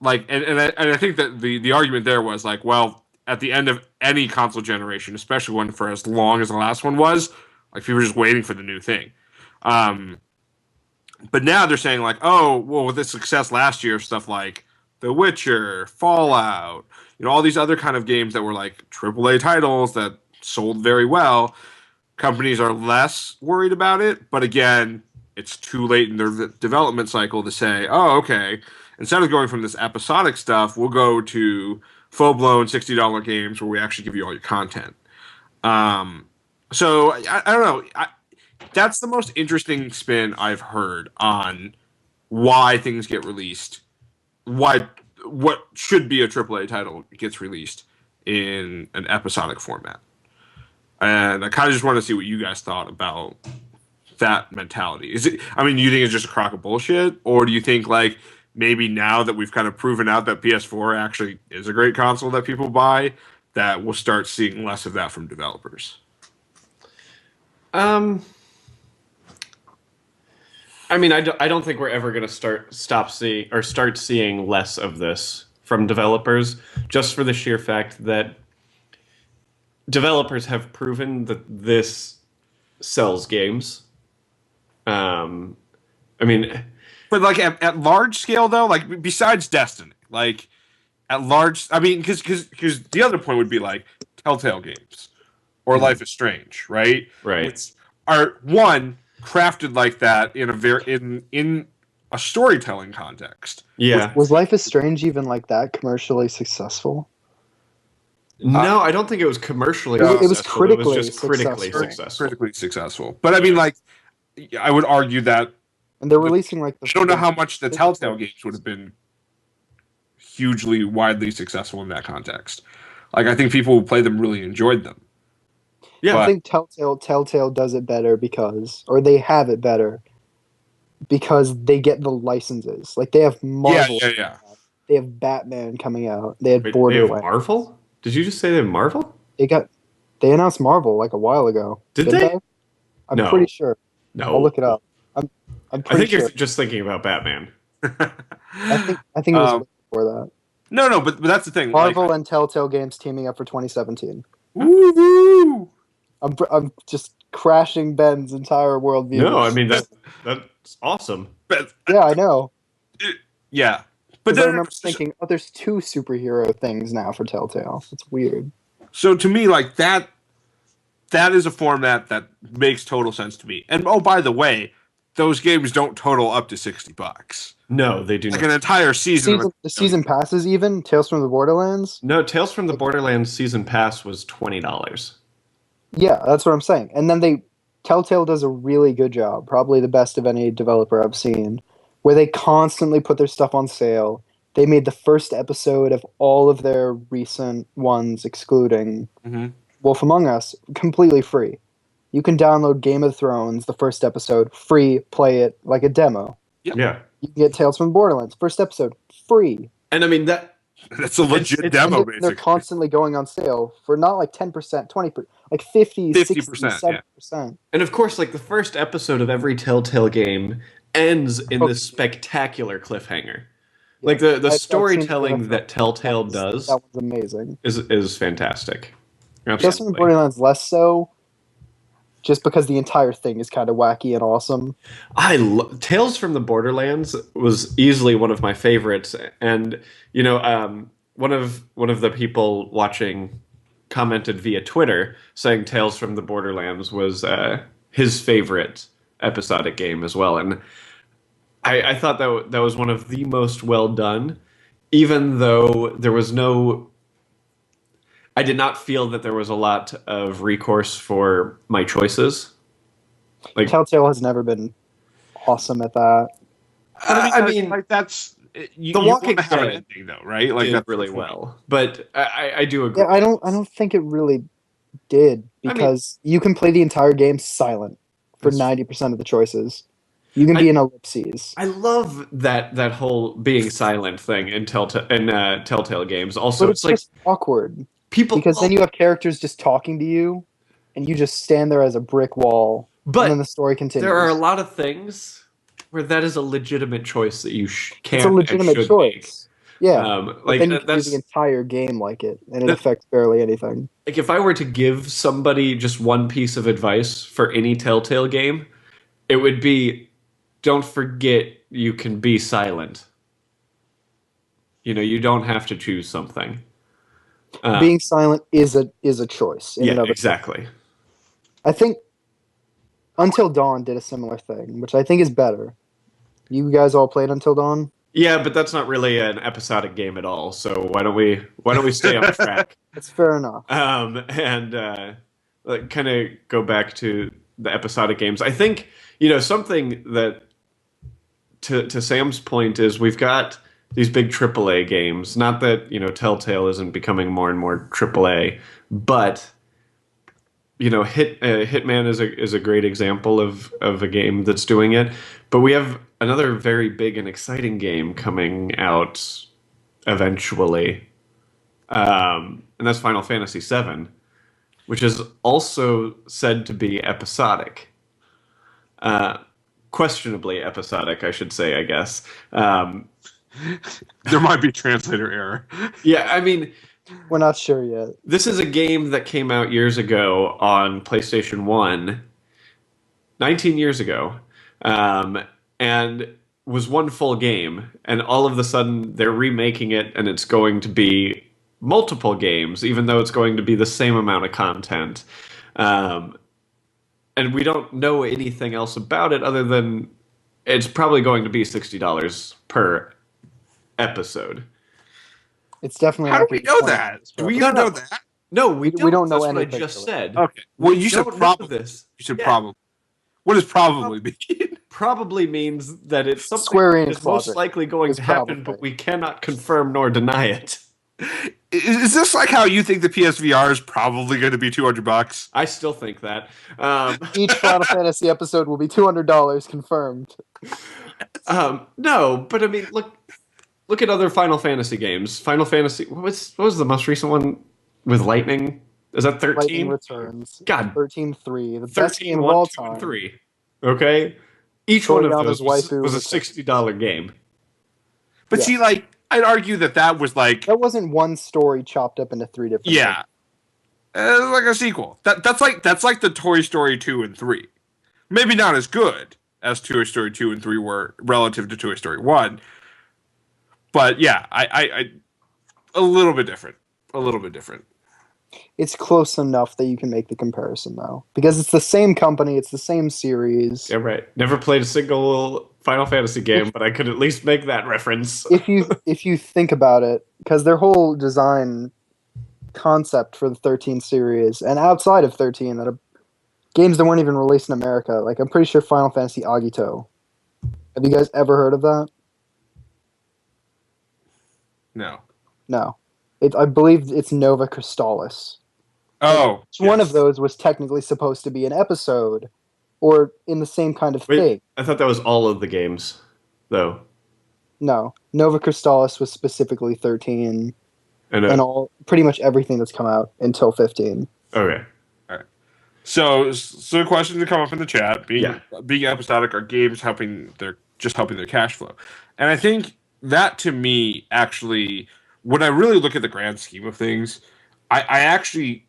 like, and I think that the argument there was like, well, at the end of any console generation, especially one for as long as the last one was, like people were just waiting for the new thing. But now they're saying like, oh, well, with the success last year of stuff like The Witcher, Fallout, all these other kind of games that were like AAA titles that sold very well, companies are less worried about it. But again, it's too late in their development cycle to say, oh, okay, instead of going from this episodic stuff, we'll go to full-blown $60 games where we actually give you all your content. So I don't know. That's the most interesting spin I've heard on why things get released. Why what should be a AAA title gets released in an episodic format. And I kind of just want to see what you guys thought about that mentality. Do you think it's just a crock of bullshit? Or do you think like maybe now that we've kind of proven out that PS4 actually is a great console that people buy, that we'll start seeing less of that from developers? I don't think we're ever going to start seeing less of this from developers, just for the sheer fact that developers have proven that this sells games. But like at large scale though, like besides Destiny, like at large, because the other point would be like Telltale games or Life is Strange, right? Right. Which are one crafted like that in a storytelling context. Yeah. Was Life is Strange even like that commercially successful? No, I don't think it was commercially successful. It was critically successful. Critically successful. But I would argue that, and they're releasing like I don't know how much the Telltale games would have been hugely, widely successful in that context. Like, I think people who played them really enjoyed them. Yeah, I think Telltale does it better or they have it better because they get the licenses. Like, they have Marvel. Yeah. They have Batman coming out. They had Borderlands. They have Marvel? Did you just say they have Marvel? They announced Marvel like a while ago. Did they? I'm pretty sure. No. I'll look it up. I'm pretty sure. You're just thinking about Batman. I think it was before that. No, but that's the thing. Marvel and Telltale Games teaming up for 2017. Woo-hoo! I'm just crashing Ben's entire worldview. No, that's awesome. Yeah, I know. Yeah. But then I remember thinking, there's two superhero things now for Telltale. It's weird. So to me, like that is a format that makes total sense to me. And oh, by the way, those games don't total up to $60. No, they do not. Like an entire season. The season passes even? Tales from the Borderlands? No, Tales from the Borderlands season pass was $20. Yeah, that's what I'm saying. And then Telltale does a really good job, probably the best of any developer I've seen, where they constantly put their stuff on sale. They made the first episode of all of their recent ones, excluding Wolf Among Us, completely free. You can download Game of Thrones, the first episode, free, play it like a demo. Yep. Yeah. You can get Tales from Borderlands, first episode, free. And that's a legit demo, basically. They're constantly going on sale for not like 10%, 20%, like 50%, 60%, 70%. And of course, like the first episode of every Telltale game ends in this spectacular cliffhanger. Like the storytelling that Telltale does, that was amazing. Is fantastic. Tales from Borderlands less so, just because the entire thing is kind of wacky and awesome. Tales from the Borderlands was easily one of my favorites, and one of the people watching commented via Twitter saying Tales from the Borderlands was his favorite episodic game as well, and I thought that was one of the most well done, even though there was I did not feel that there was a lot of recourse for my choices. Like Telltale has never been awesome at that. That's The Walking Dead ending, though, right? Like did really well, but I do agree. Yeah, I don't think it really did because you can play the entire game silent for 90% of the choices. You can be in ellipses. I love that whole being silent thing in Telltale games. Also, but it's just awkward. Because then you have characters just talking to you, and you just stand there as a brick wall, and then the story continues. There are a lot of things where that is a legitimate choice that you can. It's a legitimate choice. Yeah, like then you can do that's the entire game like it, and it affects barely anything. like if I were to give somebody just one piece of advice for any Telltale game, it would be don't forget you can be silent. You don't have to choose something. Being silent is a choice. Yeah, exactly. I think Until Dawn did a similar thing, which I think is better. You guys all played Until Dawn? Yeah, but that's not really an episodic game at all. So why don't we stay on track? That's fair enough. And kind of go back to the episodic games. I think something that to Sam's point is we've got these big AAA games. Not that Telltale isn't becoming more and more AAA, but Hitman is a great example of a game that's doing it. But we have another very big and exciting game coming out eventually, and that's Final Fantasy VII, which is also said to be episodic. Questionably episodic, I should say, I guess. There might be translator error. Yeah, I mean, we're not sure yet. This is a game that came out years ago on PlayStation 1, 19 years ago, and was one full game. And all of a sudden, they're remaking it, and it's going to be multiple games, even though it's going to be the same amount of content. And we don't know anything else about it other than it's probably going to be $60 per episode. It's definitely. How do we know that? Do we even know that? No, we don't know. That's what I anything. just said. Okay. Well, you said probably. This. You said probably. What does probably mean? Probably means that it's something Square that is most likely going to happen, but we cannot confirm nor deny it. Is this like how you think the PSVR is probably going to be $200? I still think that. Each Final Fantasy episode will be $200 confirmed. No, but I mean, look at other Final Fantasy games. Final Fantasy. What was the most recent one with Lightning? Is that 13? Lightning Returns. God, 13-3, the best game of 1, all 2, time. and 3. Okay, each one of those was a $60 game. But see, I'd argue that was that wasn't one story chopped up into 3 different. Yeah, like a sequel. That's like the Toy Story 2 and 3. Maybe not as good as Toy Story 2 and 3 were relative to Toy Story 1. But yeah, I a little bit different. A little bit different. It's close enough that you can make the comparison, though, because it's the same company, it's the same series. Yeah, right. Never played a single Final Fantasy game, but I could at least make that reference. If you think about it, because their whole design concept for the 13 series and outside of 13 that are games that weren't even released in America, like I'm pretty sure Final Fantasy Agito. Have you guys ever heard of that? No. I believe it's Nova Crystallis. Oh, one of those was technically supposed to be an episode, or in the same kind of thing. I thought that was all of the games, though. No, Nova Crystallis was specifically 13, and all pretty much everything that's come out until 15. Okay. All right. So questions that come up in the chat. Being episodic are games helping their cash flow, and I think that to me actually. When I really look at the grand scheme of things, I actually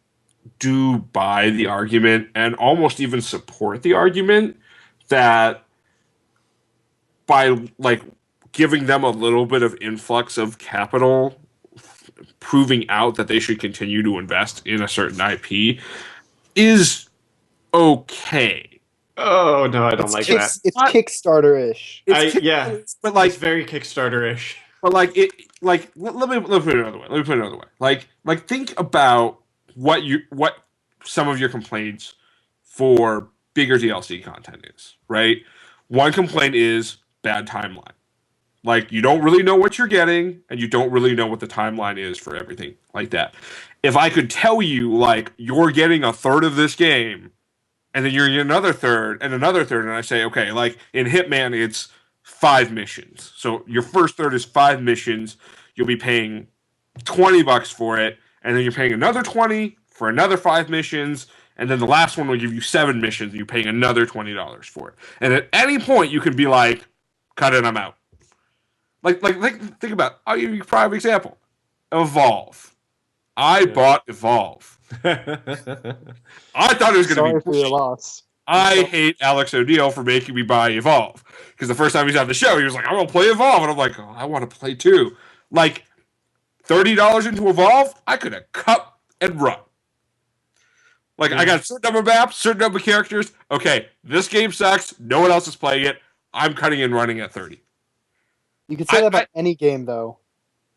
do buy the argument and almost even support the argument that by giving them a little bit of influx of capital, proving out that they should continue to invest in a certain IP is okay. Oh no, I don't like that. It's Kickstarter-ish. But it's very Kickstarter-ish. But let me put it another way. Think about what some of your complaints for bigger DLC content is, right? One complaint is bad timeline. You don't really know what you're getting, and you don't really know what the timeline is for everything like that. If I could tell you, you're getting a third of this game, and then you're getting another third, and I say, okay, in Hitman, it's 5 missions. So your first third is 5 missions. You'll be paying $20 for it, and then you're paying another $20 for another 5 missions, and then the last one will give you 7 missions, and you're paying another $20 for it. And at any point, you can be like, cut it, I'm out. Like think about it. I'll give you a prime example. Evolve. I bought Evolve. I thought it was going to be Sorry for your loss. I hate Alex O'Neill for making me buy Evolve. Because the first time he's on the show, he was like, I want to play Evolve. And I'm like, oh, I want to play too. Like, $30 into Evolve, I could have cut and run. Like, I got a certain number of maps, certain number of characters. Okay, this game sucks. No one else is playing it. I'm cutting and running at 30. You could say that about any game, though.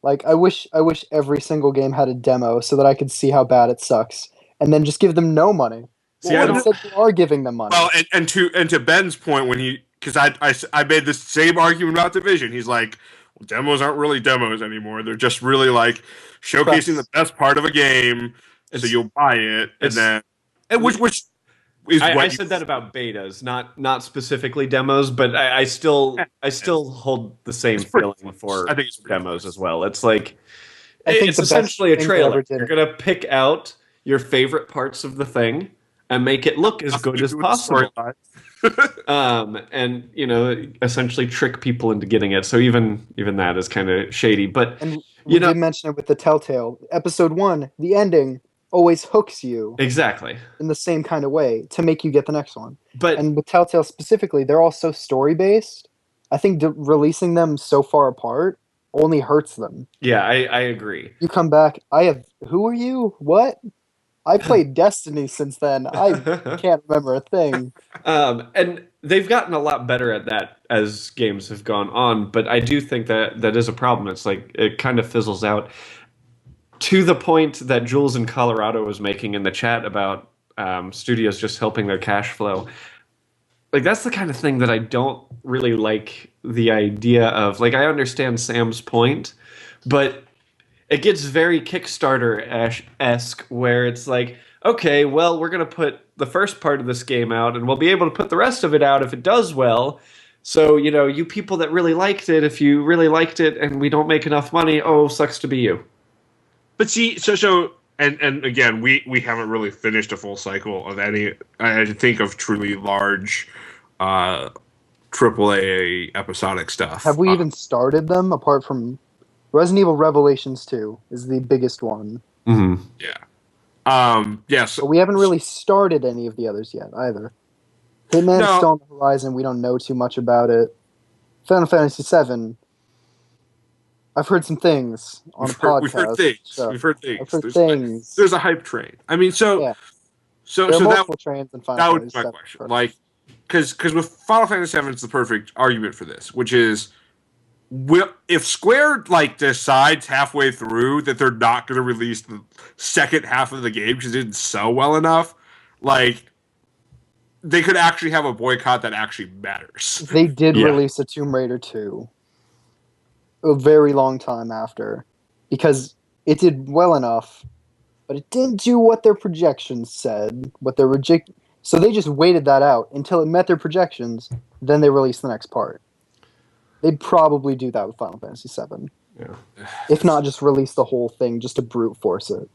Like, I wish every single game had a demo so that I could see how bad it sucks, and then just give them no money. See, instead you are giving them money. Well, and to Ben's point, when because I made the same argument about Division. He's like, well, demos aren't really demos anymore. They're just really like showcasing the best part of a game, so you'll buy it, which. I said that about betas, not specifically demos, but I still hold the same feeling for demos as well. It's like it's essentially a trailer. You're gonna pick out your favorite parts of the thing and make it look as good as possible, and essentially trick people into getting it. So even that is kind of shady. But we did mention it with the Telltale episode 1, the ending always hooks you exactly in the same kind of way to make you get the next one. And with Telltale specifically, they're all so story based. I think releasing them so far apart only hurts them. Yeah, I agree. You come back, who are you? What? I played Destiny since then. I can't remember a thing. And they've gotten a lot better at that as games have gone on, but I do think that is a problem. It's like it kind of fizzles out. To the point that Jules in Colorado was making in the chat about studios just helping their cash flow. Like, that's the kind of thing that I don't really like the idea of. Like, I understand Sam's point, but it gets very Kickstarter-esque where it's like, okay, well, we're going to put the first part of this game out and we'll be able to put the rest of it out if it does well. So, you people that really liked it, if you really liked it and we don't make enough money, sucks to be you. But see, and again, we haven't really finished a full cycle of any. I think of truly large, AAA episodic stuff. Have we even started them? Apart from Resident Evil Revelations 2 is the biggest one. Mm-hmm. Yeah. Yes. But we haven't really started any of the others yet either. Hitman's still on the horizon. We don't know too much about it. Final Fantasy VII. I've heard some things on a podcast. We've heard things. There's a hype train. I mean, so there are multiple trains in Final Fantasy VII. That would be my question. Like, because with Final Fantasy VII, it's the perfect argument for this, which is, if Square decides halfway through that they're not going to release the second half of the game because it didn't sell well enough, they could actually have a boycott that actually matters. They did release a Tomb Raider 2. A very long time after, because it did well enough, but it didn't do what their projections said. So they just waited that out until it met their projections. Then they released the next part. They'd probably do that with Final Fantasy VII. Yeah. If not, just release the whole thing just to brute force it.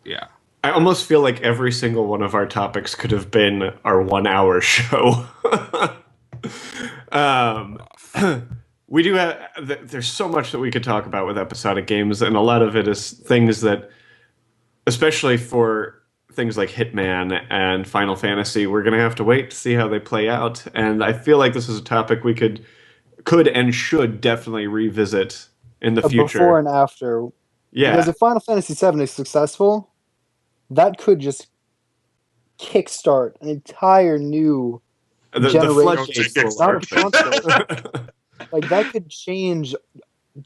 Yeah. I almost feel like every single one of our topics could have been our 1-hour show. We do have. There's so much that we could talk about with episodic games, and a lot of it is things that, especially for things like Hitman and Final Fantasy, we're going to have to wait to see how they play out. And I feel like this is a topic we could and should definitely revisit in the future. Before and after. Yeah. Because if Final Fantasy VII is successful, that could just kickstart an entire new generation. The floodgates will open. Like, that could change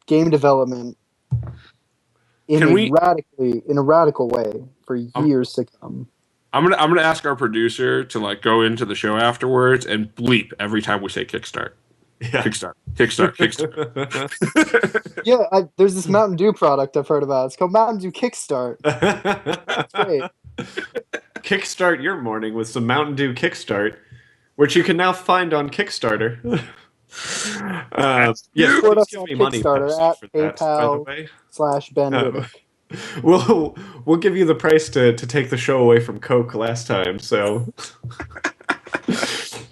game development in a radical way for years to come. I'm gonna ask our producer to go into the show afterwards and bleep every time we say Kickstart. Yeah. Kickstart. Yeah, there's this Mountain Dew product I've heard about. It's called Mountain Dew Kickstart. That's great. Kickstart your morning with some Mountain Dew Kickstart, which you can now find on Kickstarter. Yes, support us on Kickstarter at PayPal/Ben. We'll give you the price to take the show away from Coke last time. So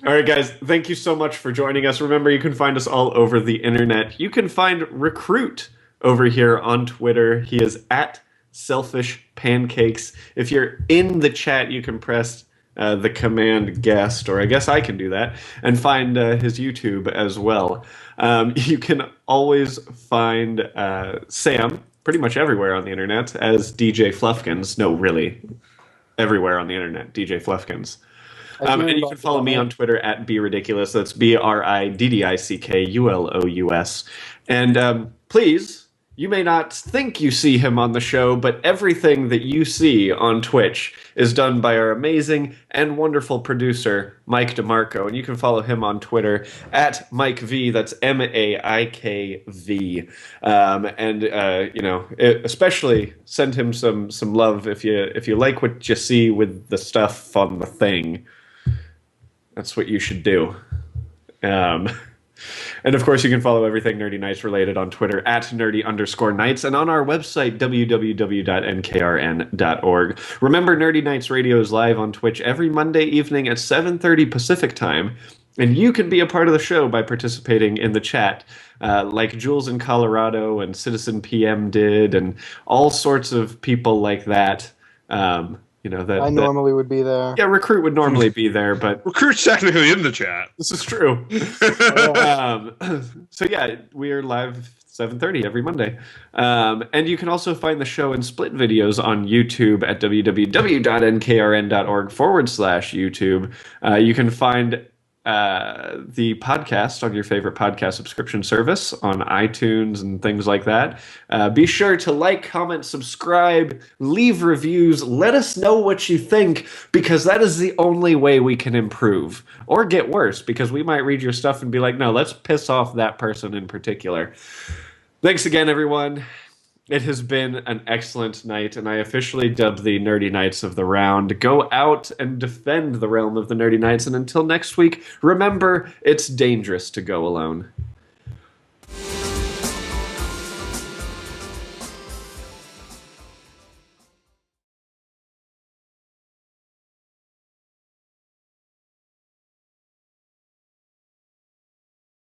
All right, guys, thank you so much for joining us. Remember, you can find us all over the internet. You can find Recruit over here on Twitter. He is at Selfish Pancakes. If you're in the chat, you can press the command guest, or I guess I can do that, and find his YouTube as well. You can always find Sam pretty much everywhere on the internet as DJ Fluffkins. No, really, everywhere on the internet, DJ Fluffkins. And you can follow me on Twitter at BRidiculous. That's BRIDDICKULOUS. And please, you may not think you see him on the show, but everything that you see on Twitch is done by our amazing and wonderful producer, Mike DeMarco. And you can follow him on Twitter at Mike V. That's MAIKV. Especially send him some love if you like what you see with the stuff on the thing. That's what you should do. And of course, you can follow everything Nerdy Nights related on Twitter at nerdy_nights and on our website, www.nkrn.org. Remember, Nerdy Nights Radio is live on Twitch every Monday evening at 7:30 Pacific time. And you can be a part of the show by participating in the chat, like Jules in Colorado and Citizen PM did, and all sorts of people like that. I normally would be there. Yeah, Recruit would normally be there, but Recruit's technically in the chat. This is true. So yeah, we are live 7:30 every Monday, and you can also find the show in split videos on YouTube at www.nkrn.org/YouTube. You can find the podcast on your favorite podcast subscription service on iTunes and things like that. Be sure to like, comment, subscribe, leave reviews. Let us know what you think, because that is the only way we can improve or get worse, because we might read your stuff and be like, no, let's piss off that person in particular. Thanks again, everyone. It has been an excellent night, and I officially dubbed the Nerdy Knights of the Round. Go out and defend the realm of the Nerdy Knights, and until next week, remember, it's dangerous to go alone.